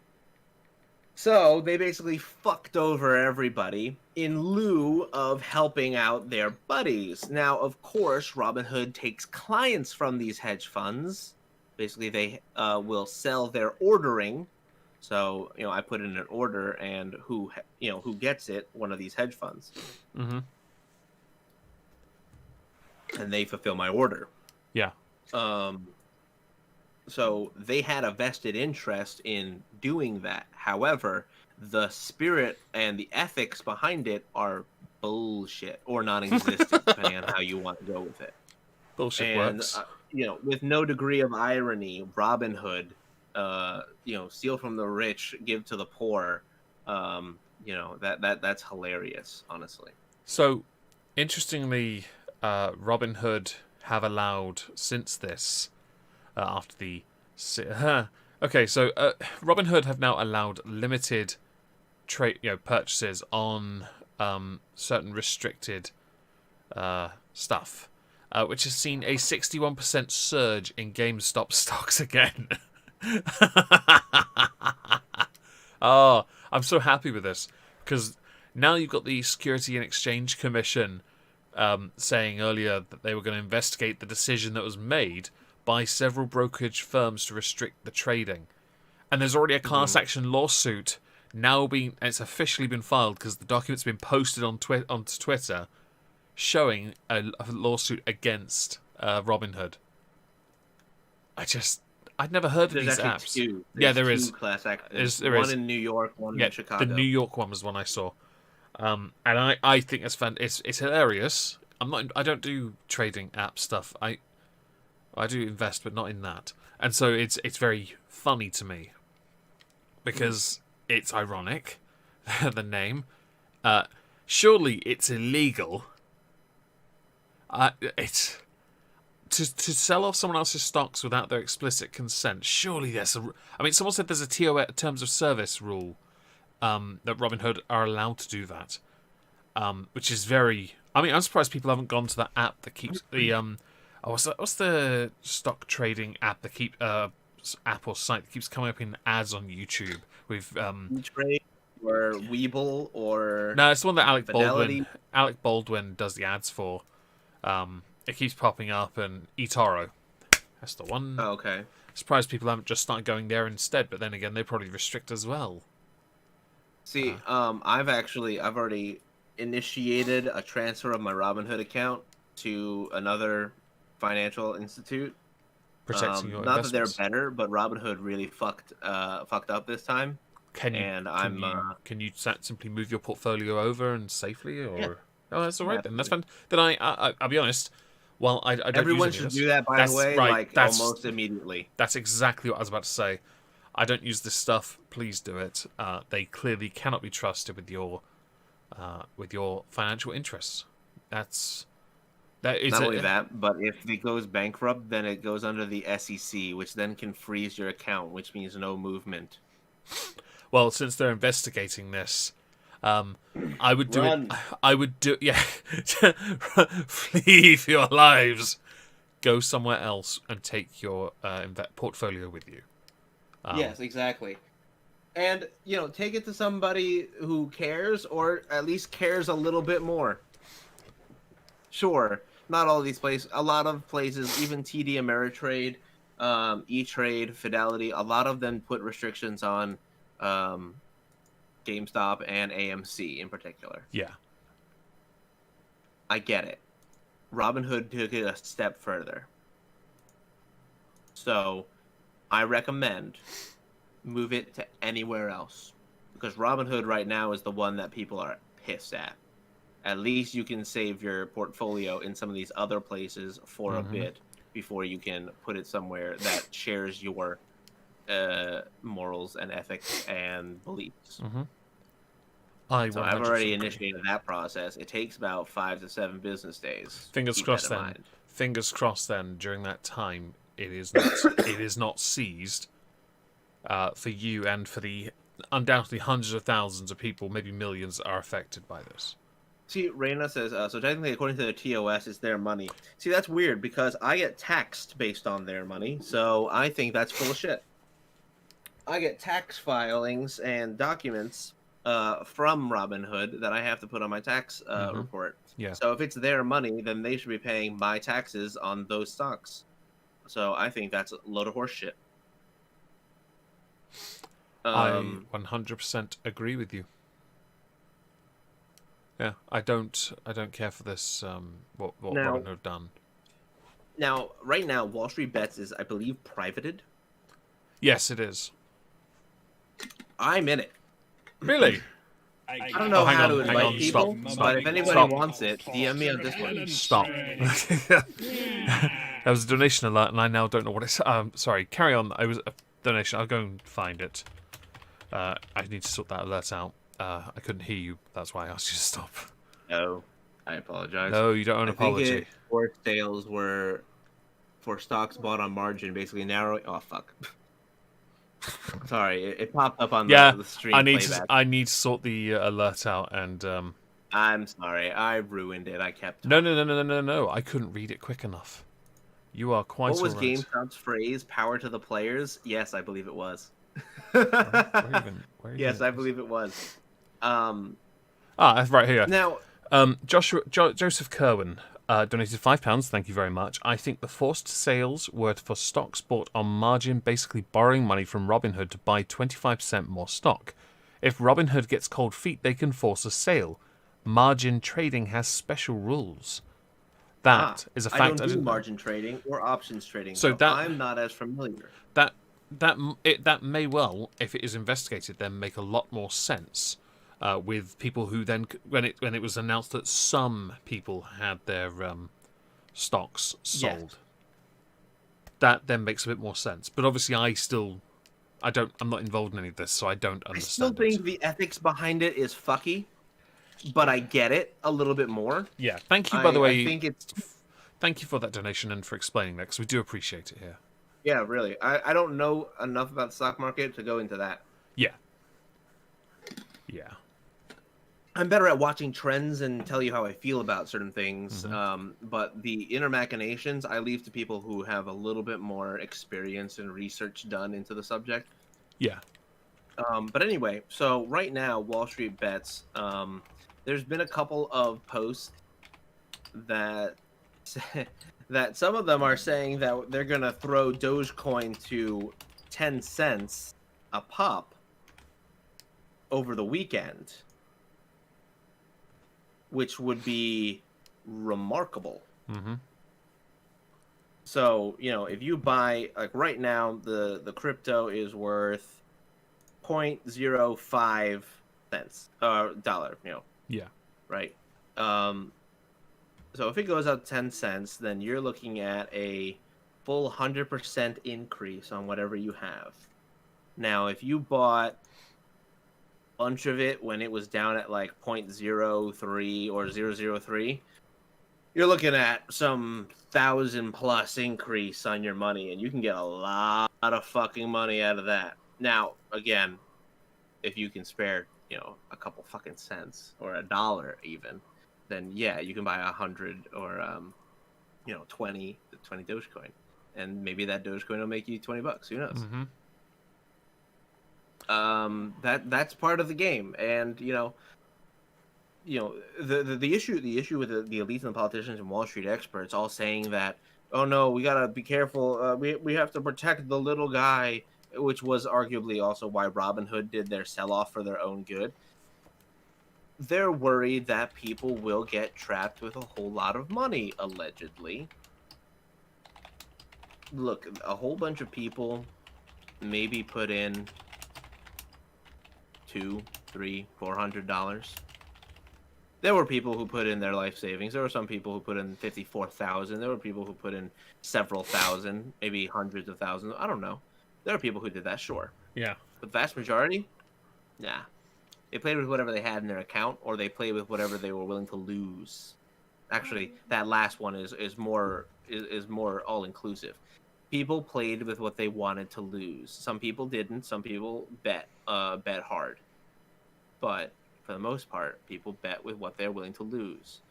[SPEAKER 1] So they basically fucked over everybody in lieu of helping out their buddies. Now, of course, Robinhood takes clients from these hedge funds. Basically, they will sell their ordering. So, I put in an order, and who gets it? One of these hedge funds,
[SPEAKER 2] Mm-hmm.
[SPEAKER 1] and they fulfill my order.
[SPEAKER 2] Yeah.
[SPEAKER 1] So they had a vested interest in doing that. However, the spirit and the ethics behind it are bullshit or non-existent, depending on how you want to go with it.
[SPEAKER 2] Bullshit
[SPEAKER 1] And
[SPEAKER 2] works.
[SPEAKER 1] with no degree of irony, Robinhood, steal from the rich, give to the poor. That's hilarious, honestly.
[SPEAKER 2] So, interestingly, Robinhood have allowed since this, after the okay, so Robinhood have now allowed limited purchases on certain restricted stuff, which has seen a 61% surge in GameStop stocks again. Oh, I'm so happy with this because now you've got the Security and Exchange Commission saying earlier that they were going to investigate the decision that was made by several brokerage firms to restrict the trading. And there's already a class action lawsuit it's officially been filed because the document's been posted onto Twitter showing a lawsuit against Robinhood. I'd never heard of
[SPEAKER 1] There's
[SPEAKER 2] these
[SPEAKER 1] actually
[SPEAKER 2] apps.
[SPEAKER 1] two.
[SPEAKER 2] Yeah, there
[SPEAKER 1] There's
[SPEAKER 2] is.
[SPEAKER 1] two class actions.
[SPEAKER 2] There
[SPEAKER 1] One
[SPEAKER 2] is.
[SPEAKER 1] in New York, one
[SPEAKER 2] Yeah,
[SPEAKER 1] in Chicago.
[SPEAKER 2] the New York one was the one I saw, and I think it's fun. It's hilarious. I don't do trading app stuff. I do invest, but not in that. And so it's very funny to me because it's ironic. The name. Surely it's illegal. It's to sell off someone else's stocks without their explicit consent. Surely there's someone said there's a TOS terms of service rule that Robinhood are allowed to do that, which is very. I'm surprised people haven't gone to that app that keeps the what's the stock trading app that app or site that keeps coming up in ads on YouTube with
[SPEAKER 1] Trade or Weeble or
[SPEAKER 2] no, it's the one that
[SPEAKER 1] Fidelity.
[SPEAKER 2] Alec Baldwin does the ads for. It keeps popping up, and eToro. That's the one.
[SPEAKER 1] Oh, okay.
[SPEAKER 2] Surprised people haven't just started going there instead, but then again, they probably restrict as well.
[SPEAKER 1] See, I've already initiated a transfer of my Robinhood account to another financial institute.
[SPEAKER 2] Protecting your
[SPEAKER 1] not that they're
[SPEAKER 2] investments.
[SPEAKER 1] better, but Robinhood really fucked up this time.
[SPEAKER 2] Can you simply move your portfolio over and safely, or
[SPEAKER 1] Yeah.
[SPEAKER 2] oh, that's all right then. That's fine. Then I'll be honest. Well, I don't.
[SPEAKER 1] Everyone
[SPEAKER 2] use any of
[SPEAKER 1] should
[SPEAKER 2] this.
[SPEAKER 1] do that, by
[SPEAKER 2] That's
[SPEAKER 1] the way,
[SPEAKER 2] right.
[SPEAKER 1] almost immediately.
[SPEAKER 2] That's exactly what I was about to say. I don't use this stuff. Please do it. They clearly cannot be trusted with your financial interests. That's That is
[SPEAKER 1] Not only that, but if it goes bankrupt, then it goes under the SEC, which then can freeze your account, which means no movement.
[SPEAKER 2] well, since they're investigating this, I would do
[SPEAKER 1] Run.
[SPEAKER 2] it. I would do yeah. Flee for your lives. Go somewhere else and take your portfolio with you.
[SPEAKER 1] Yes, exactly. And, take it to somebody who cares, or at least cares a little bit more. Sure, not all of these places. A lot of places, even TD Ameritrade, E-Trade, Fidelity, a lot of them put restrictions on GameStop and AMC in particular.
[SPEAKER 2] Yeah.
[SPEAKER 1] I get it. Robinhood took it a step further. So, I recommend move it to anywhere else. Because Robinhood right now is the one that people are pissed at. At least you can save your portfolio in some of these other places for a bit before you can put it somewhere that shares your morals and ethics and beliefs. I've already initiated that process. It takes about 5 to 7 business days.
[SPEAKER 2] Fingers crossed then. Fingers crossed then. During that time, it is not seized for you and for the undoubtedly hundreds of thousands of people, maybe millions, are affected by this.
[SPEAKER 1] See, Reina says, so technically, according to the TOS, it's their money. See, that's weird because I get taxed based on their money, so I think that's full of shit. I get tax filings and documents from Robinhood that I have to put on my tax report.
[SPEAKER 2] Yeah.
[SPEAKER 1] So if it's their money, then they should be paying my taxes on those stocks. So I think that's a load of horse shit.
[SPEAKER 2] I 100% agree with you. Yeah, I don't care for this. What Robinhood have done.
[SPEAKER 1] Now, right now, Wall Street Bets is, I believe, privated.
[SPEAKER 2] Yes, it is.
[SPEAKER 1] I'm in it.
[SPEAKER 2] Really?
[SPEAKER 1] I don't know how to invite people, but if anybody wants it, DM me on Discord.
[SPEAKER 2] Stop. There was a donation alert, and I now don't know what it's. Sorry, carry on. I was a donation. I'll go and find it. I need to sort that alert out. I couldn't hear you. That's why I asked you to stop.
[SPEAKER 1] No, I apologize.
[SPEAKER 2] No, you don't owe an apology.
[SPEAKER 1] Think for sales were for stocks bought on margin, basically narrowing. Oh fuck. Sorry, it popped up on the stream.
[SPEAKER 2] I need to sort the alert out, and
[SPEAKER 1] I'm sorry, I ruined it. I kept.
[SPEAKER 2] No. I couldn't read it quick enough. You are quite.
[SPEAKER 1] What was
[SPEAKER 2] right.
[SPEAKER 1] GameStop's phrase? Power to the players. Yes, I believe it was. Yes, I believe it was.
[SPEAKER 2] Right here.
[SPEAKER 1] Now,
[SPEAKER 2] Joseph Kerwin donated £5. Thank you very much. I think the forced sales were for stocks bought on margin, basically borrowing money from Robinhood to buy 25% more stock. If Robinhood gets cold feet, they can force a sale. Margin trading has special rules. That is a fact.
[SPEAKER 1] I don't do margin trading or options trading,
[SPEAKER 2] so
[SPEAKER 1] I'm not as familiar.
[SPEAKER 2] That may well, if it is investigated, then make a lot more sense with people who then, when it was announced that some people had their stocks sold. Yes. That then makes a bit more sense. But obviously, I'm not involved in any of this, so I don't understand. I still
[SPEAKER 1] think the ethics behind it is fucky, but I get it a little bit more.
[SPEAKER 2] Yeah, thank you, by the way. Thank you for that donation and for explaining that, because we do appreciate it here.
[SPEAKER 1] Yeah, really. I don't know enough about the stock market to go into that.
[SPEAKER 2] Yeah.
[SPEAKER 1] I'm better at watching trends and tell you how I feel about certain things. But the inner machinations, I leave to people who have a little bit more experience and research done into the subject.
[SPEAKER 2] Yeah.
[SPEAKER 1] But anyway, so right now, Wall Street Bets, there's been a couple of posts that that some of them are saying that they're going to throw Dogecoin to 10 cents a pop over the weekend, which would be remarkable. So, if you buy, like right now, the crypto is worth 0.05 cents, dollar,
[SPEAKER 2] Yeah.
[SPEAKER 1] Right? So if it goes up 10 cents, then you're looking at a full 100% increase on whatever you have. Now, if you bought a bunch of it when it was down at like 0.03 or 0.003, you're looking at some 1,000+ increase on your money, and you can get a lot of fucking money out of that. Now, again, if you can spare, a couple fucking cents or $1 even, then yeah, you can buy 100 or 20 Dogecoin, and maybe that Dogecoin will make you $20. Who knows?
[SPEAKER 2] Mm-hmm.
[SPEAKER 1] That's part of the game, and the issue with the elites and the politicians and Wall Street experts all saying that, oh no, we gotta be careful, we have to protect the little guy, which was arguably also why Robinhood did their sell-off for their own good. They're worried that people will get trapped with a whole lot of money, allegedly. Look, a whole bunch of people maybe put in $200, $300, $400. There were people who put in their life savings. There were some people who put in 54,000. There were people who put in several thousand, maybe hundreds of thousands. I don't know. There are people who did that, sure.
[SPEAKER 2] Yeah.
[SPEAKER 1] But the vast majority, nah. They played with whatever they had in their account, or they played with whatever they were willing to lose. Actually, that last one is more all inclusive. People played with what they wanted to lose. Some people didn't. Some people bet hard. But for the most part, people bet with what they're willing to lose.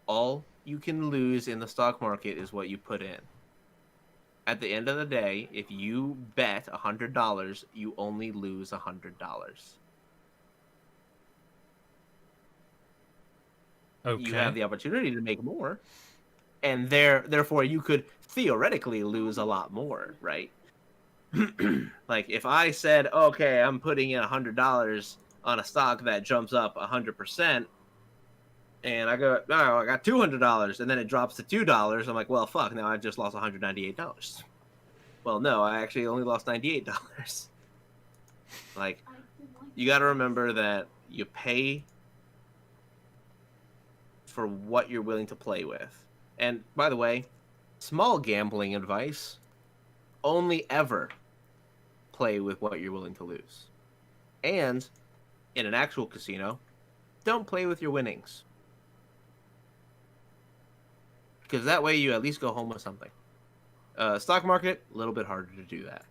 [SPEAKER 1] All you can lose in the stock market is what you put in. At the end of the day, if you bet $100, you only lose $100.
[SPEAKER 2] Okay.
[SPEAKER 1] You have the opportunity to make more, and therefore you could theoretically lose a lot more, right? Like if I said, okay, I'm putting in $100 on a stock that jumps up 100%, and I go, oh, I got $200, and then it drops to $2. I'm like, well, fuck, now I just lost $198. Well, no, I actually only lost $98. Like, you got to remember that you pay for what you're willing to play with. And by the way, small gambling advice: only ever play with what you're willing to lose. And in an actual casino, don't play with your winnings, because that way you at least go home with something. Stock market, a little bit harder to do that.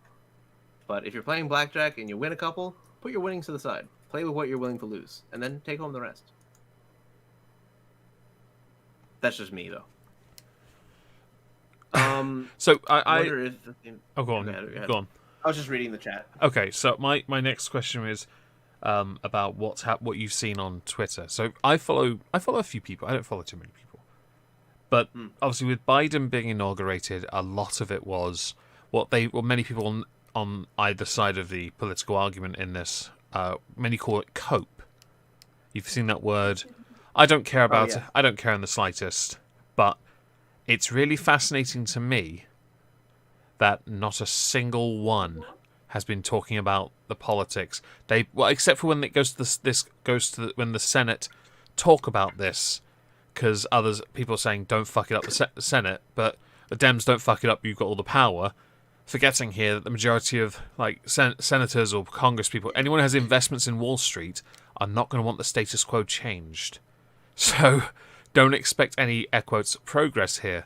[SPEAKER 1] But if you're playing blackjack and you win a couple, put your winnings to the side. Play with what you're willing to lose, and then take home the rest. That's just me, though.
[SPEAKER 2] So
[SPEAKER 1] wonder if
[SPEAKER 2] Oh, go on.
[SPEAKER 1] Go ahead.
[SPEAKER 2] Go on.
[SPEAKER 1] I was just reading the chat.
[SPEAKER 2] Okay, so my next question is about what you've seen on Twitter. So I follow a few people. I don't follow too many people, but obviously with Biden being inaugurated, a lot of it was many people on either side of the political argument in this. Many call it cope. You've seen that word. I don't care about it. I don't care in the slightest. But it's really fascinating to me that not a single one has been talking about the politics. Except for when it goes to when the Senate talk about this, because people are saying don't fuck it up the Senate, but the Dems don't fuck it up. You've got all the power. Forgetting here that the majority of senators or Congress people, anyone who has investments in Wall Street, are not going to want the status quo changed. So don't expect any, air quotes, progress here.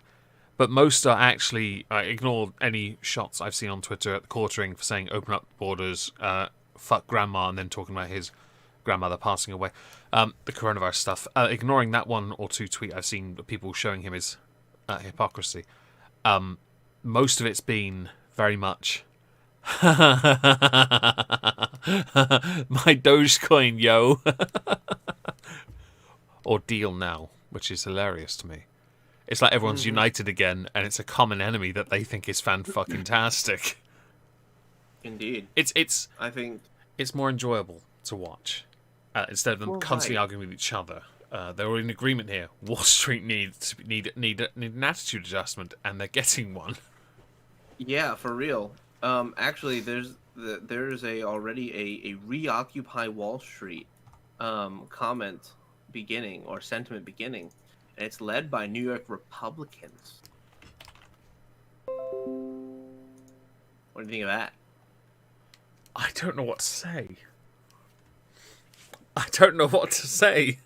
[SPEAKER 2] But most are actually, ignore any shots I've seen on Twitter at the quartering for saying open up borders, fuck grandma, and then talking about his grandmother passing away. The coronavirus stuff. Ignoring that one or two tweet I've seen people showing him his hypocrisy. Most of it's been very much my Dogecoin, yo. Or deal now, which is hilarious to me. It's like everyone's united again, and it's a common enemy that they think is fan-fucking-tastic.
[SPEAKER 1] Indeed.
[SPEAKER 2] I think it's more enjoyable to watch instead of them constantly arguing with each other. They're all in agreement here. Wall Street need an attitude adjustment, and they're getting one. Yeah,
[SPEAKER 1] for real. Actually, there's already a reoccupy Wall Street comment beginning, or sentiment beginning, and it's led by New York Republicans. What do you think of that?
[SPEAKER 2] I don't know what to say. I don't know what to say.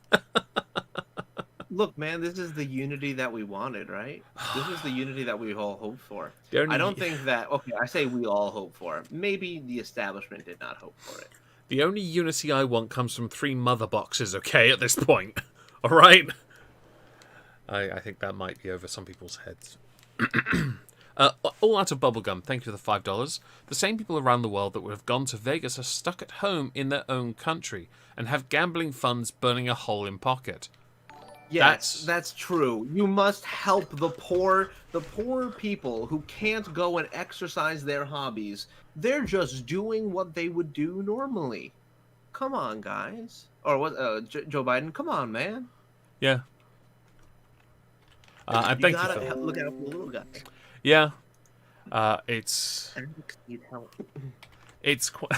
[SPEAKER 1] Look, man, this is the unity that we wanted, right? This is the unity that we all hoped for.
[SPEAKER 2] The
[SPEAKER 1] I
[SPEAKER 2] only,
[SPEAKER 1] don't think that. Okay, I say we all hope for. Maybe the establishment did not hope for it.
[SPEAKER 2] the only unity I want comes from 3 mother boxes, okay, at this point. Alright? I think that might be over some people's heads. All out of bubblegum, thank you for the $5. The same people around the world that would have gone to Vegas are stuck at home in their own country and have gambling funds burning a hole in pocket.
[SPEAKER 1] Yes, that's true. You must help the poor people who can't go and exercise their hobbies. They're just doing what they would do normally. Come on, guys. Or what? Joe Biden, come on, man.
[SPEAKER 2] Yeah. And
[SPEAKER 1] You
[SPEAKER 2] thank you
[SPEAKER 1] gotta
[SPEAKER 2] for
[SPEAKER 1] look out for the little guy.
[SPEAKER 2] Yeah. It's
[SPEAKER 1] Alex need help.
[SPEAKER 2] it's quite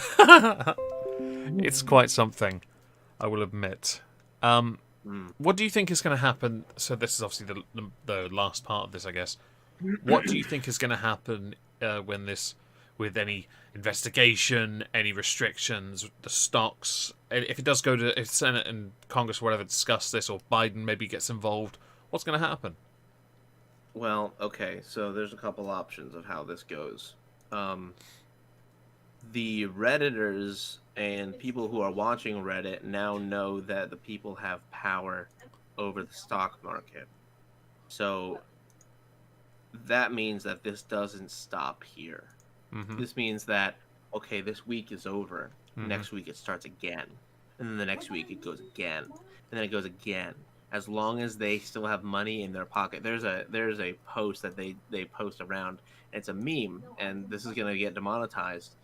[SPEAKER 2] it's quite something, I will admit. What do you think is going to happen? So this is obviously the last part of this, I guess. What do you think is going to happen with any investigation, any restrictions, the stocks? If it does go to if Senate and Congress or whatever discuss this, or Biden maybe gets involved, what's going to happen?
[SPEAKER 1] Well, okay, so there's a couple options of how this goes. The Redditors and people who are watching Reddit now know that the people have power over the stock market. So that means that this doesn't stop here.
[SPEAKER 2] Mm-hmm.
[SPEAKER 1] This means that, okay, this week is over.
[SPEAKER 2] Mm-hmm.
[SPEAKER 1] Next week it starts again. And then the next week it goes again. And then it goes again. As long as they still have money in their pocket. There's a post that they post around. It's a meme, and this is going to get demonetized.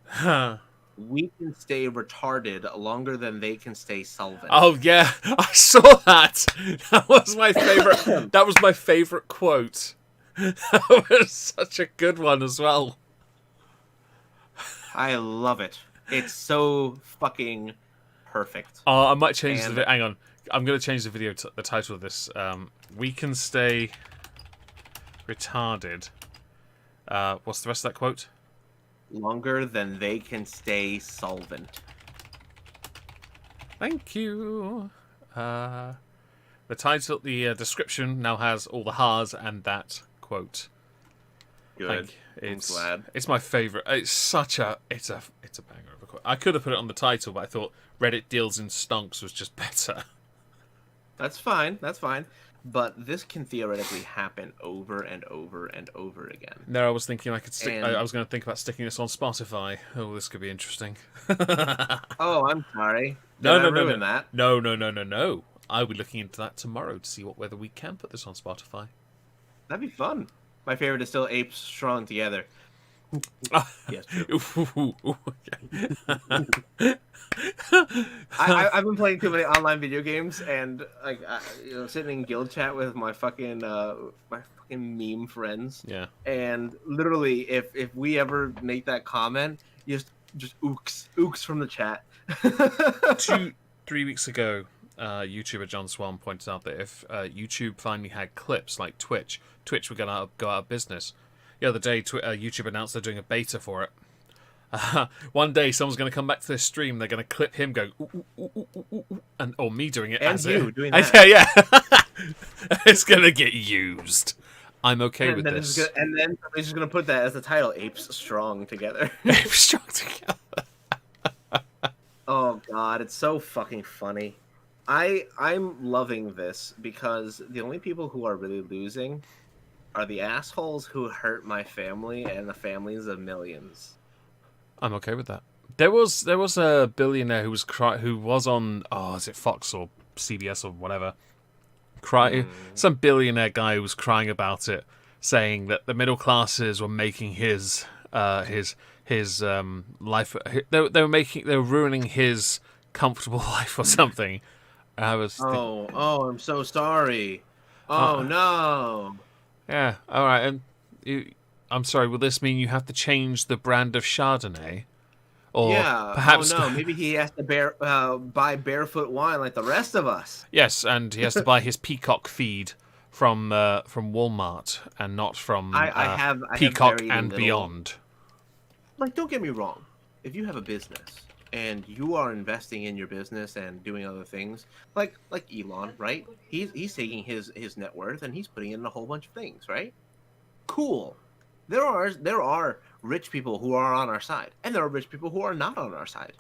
[SPEAKER 1] We can stay retarded longer than they can stay solvent.
[SPEAKER 2] Oh yeah, I saw that. That was my favorite. That was my favorite quote. That was such a good one as well.
[SPEAKER 1] I love it. It's so fucking perfect.
[SPEAKER 2] Oh, I might change the. Hang on, I'm going to change the video. The title of this. We can stay retarded. What's the rest of that quote?
[SPEAKER 1] Longer than they can stay solvent.
[SPEAKER 2] Thank you. The title, the description now has all the ha's and that quote.
[SPEAKER 1] Good. I'm glad.
[SPEAKER 2] It's my favorite. It's a banger of a quote. I could have put it on the title, but I thought Reddit deals in stonks was just better.
[SPEAKER 1] That's fine. That's fine. But this can theoretically happen over and over and over again.
[SPEAKER 2] No, I was thinking I could stick. I was going to think about sticking this on Spotify. Oh, this could be interesting.
[SPEAKER 1] Oh, I'm sorry.
[SPEAKER 2] No.
[SPEAKER 1] That?
[SPEAKER 2] No. I'll be looking into that tomorrow to see whether we can put this on Spotify.
[SPEAKER 1] That'd be fun. My favorite is still apes strong together. Yes. I've been playing too many online video games, and like sitting in guild chat with my fucking meme friends.
[SPEAKER 2] Yeah.
[SPEAKER 1] And literally, if we ever make that comment, you just ooks from the chat.
[SPEAKER 2] 3 weeks ago, YouTuber John Swan pointed out that if YouTube finally had clips like Twitch would go out of business. The other day, YouTube announced they're doing a beta for it. One day, someone's going to come back to this stream. They're going to clip him going, ooh, ooh, ooh, ooh, ooh, and or me doing it,
[SPEAKER 1] and
[SPEAKER 2] as
[SPEAKER 1] you
[SPEAKER 2] it.
[SPEAKER 1] doing that.
[SPEAKER 2] Yeah. It's going to get used. I'm okay with this.
[SPEAKER 1] And then they're just going to put that as the title: Apes Strong Together.
[SPEAKER 2] Apes Strong Together.
[SPEAKER 1] Oh god, it's so fucking funny. I'm loving this because the only people who are really losing are the assholes who hurt my family and the families of millions.
[SPEAKER 2] I'm okay with that. There was a billionaire who was on is it Fox or CBS or whatever. Some billionaire guy who was crying about it, saying that the middle classes were making his life. They were ruining his comfortable life or something. I was.
[SPEAKER 1] I'm so sorry. Oh no.
[SPEAKER 2] Yeah. All right. And I'm sorry. Will this mean you have to change the brand of Chardonnay? Or
[SPEAKER 1] yeah.
[SPEAKER 2] Perhaps.
[SPEAKER 1] Oh no. Maybe he has to buy barefoot wine like the rest of us.
[SPEAKER 2] Yes, and he has to buy his Peacock feed from Walmart and not from
[SPEAKER 1] I
[SPEAKER 2] Peacock
[SPEAKER 1] have
[SPEAKER 2] and Beyond.
[SPEAKER 1] Like, don't get me wrong. If you have a business, and you are investing in your business and doing other things, like Elon, right? He's taking his net worth and he's putting it in a whole bunch of things, right? Cool. There are rich people who are on our side, and there are rich people who are not on our side.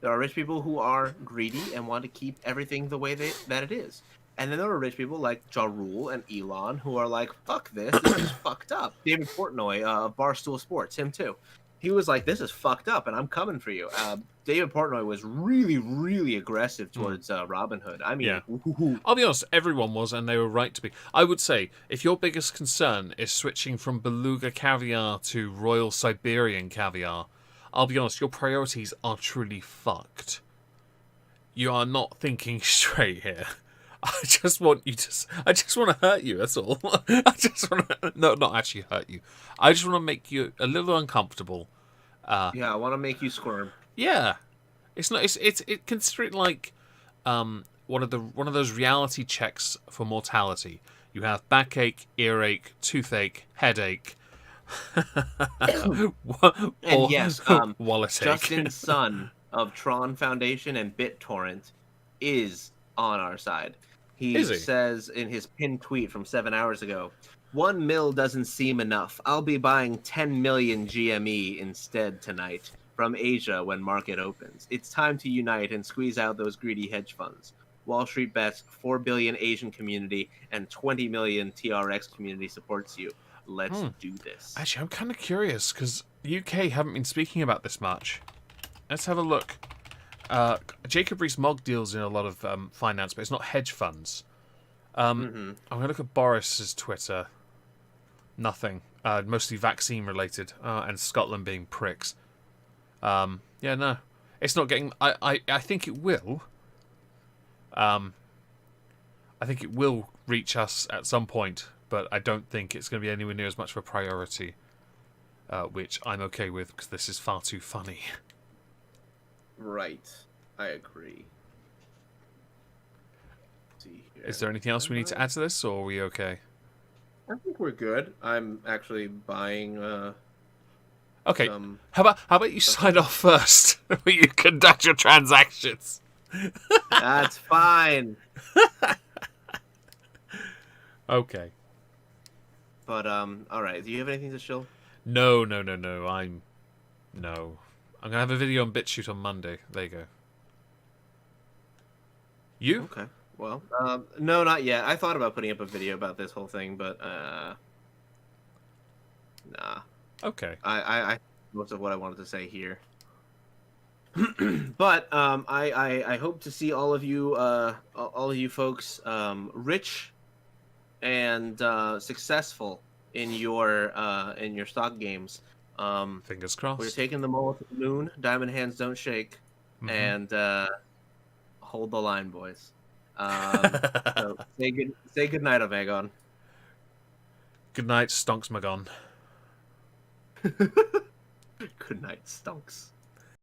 [SPEAKER 1] There are rich people who are greedy and want to keep everything the way that it is. And then there are rich people like Ja Rule and Elon who are like, fuck this is fucked up. David Portnoy of Barstool Sports, him too. He was like, this is fucked up and I'm coming for you. David Portnoy was really, really aggressive towards Robinhood. I mean,
[SPEAKER 2] Yeah. I'll be honest, everyone was, and they were right to be. I would say, if your biggest concern is switching from beluga caviar to Royal Siberian caviar, I'll be honest, your priorities are truly fucked. You are not thinking straight here. I just want to hurt you, that's all. I just want to, no, not actually hurt you. I just want to make you a little uncomfortable.
[SPEAKER 1] Yeah, I want to make you squirm.
[SPEAKER 2] Yeah. It's not, it consider it like, one of those reality checks for mortality. You have backache, earache, toothache, headache,
[SPEAKER 1] And yes,
[SPEAKER 2] wallet ache.
[SPEAKER 1] Justin Sun of Tron Foundation and BitTorrent is on our side. He says in his pinned tweet from 7 hours ago, 1 mil doesn't seem enough. I'll be buying 10 million GME instead tonight from Asia when market opens. It's time to unite and squeeze out those greedy hedge funds. Wall Street bets 4 billion Asian community and 20 million TRX community supports you. Let's do this.
[SPEAKER 2] Actually, I'm kind of curious because UK haven't been speaking about this much. Let's have a look. Jacob Rees-Mogg deals in a lot of finance, but it's not hedge funds. I'm going to look at Boris's Twitter. Nothing. Mostly vaccine related, and Scotland being pricks. Yeah, no, it's not getting. I think it will. I think it will reach us at some point, but I don't think it's going to be anywhere near as much of a priority. Which I'm okay with because this is far too funny.
[SPEAKER 1] Right, I agree. Let's see here.
[SPEAKER 2] Is there anything else we need to add to this, or are we okay?
[SPEAKER 1] I think we're good. I'm actually buying.
[SPEAKER 2] Okay. How about you sign off first, where you conduct your transactions?
[SPEAKER 1] That's fine.
[SPEAKER 2] Okay.
[SPEAKER 1] But all right. Do you have anything to show?
[SPEAKER 2] No. I'm gonna have a video on BitChute on Monday. There you go. You?
[SPEAKER 1] Okay. Well, no, not yet. I thought about putting up a video about this whole thing, but nah.
[SPEAKER 2] Okay.
[SPEAKER 1] I most of what I wanted to say here. But I hope to see all of you folks rich and successful in your stock games.
[SPEAKER 2] Fingers crossed.
[SPEAKER 1] We're taking them all to the moon. Diamond hands don't shake, and hold the line, boys. So say good night, Omegon.
[SPEAKER 2] Good night, Stonks Magon.
[SPEAKER 1] Good night, Stonks.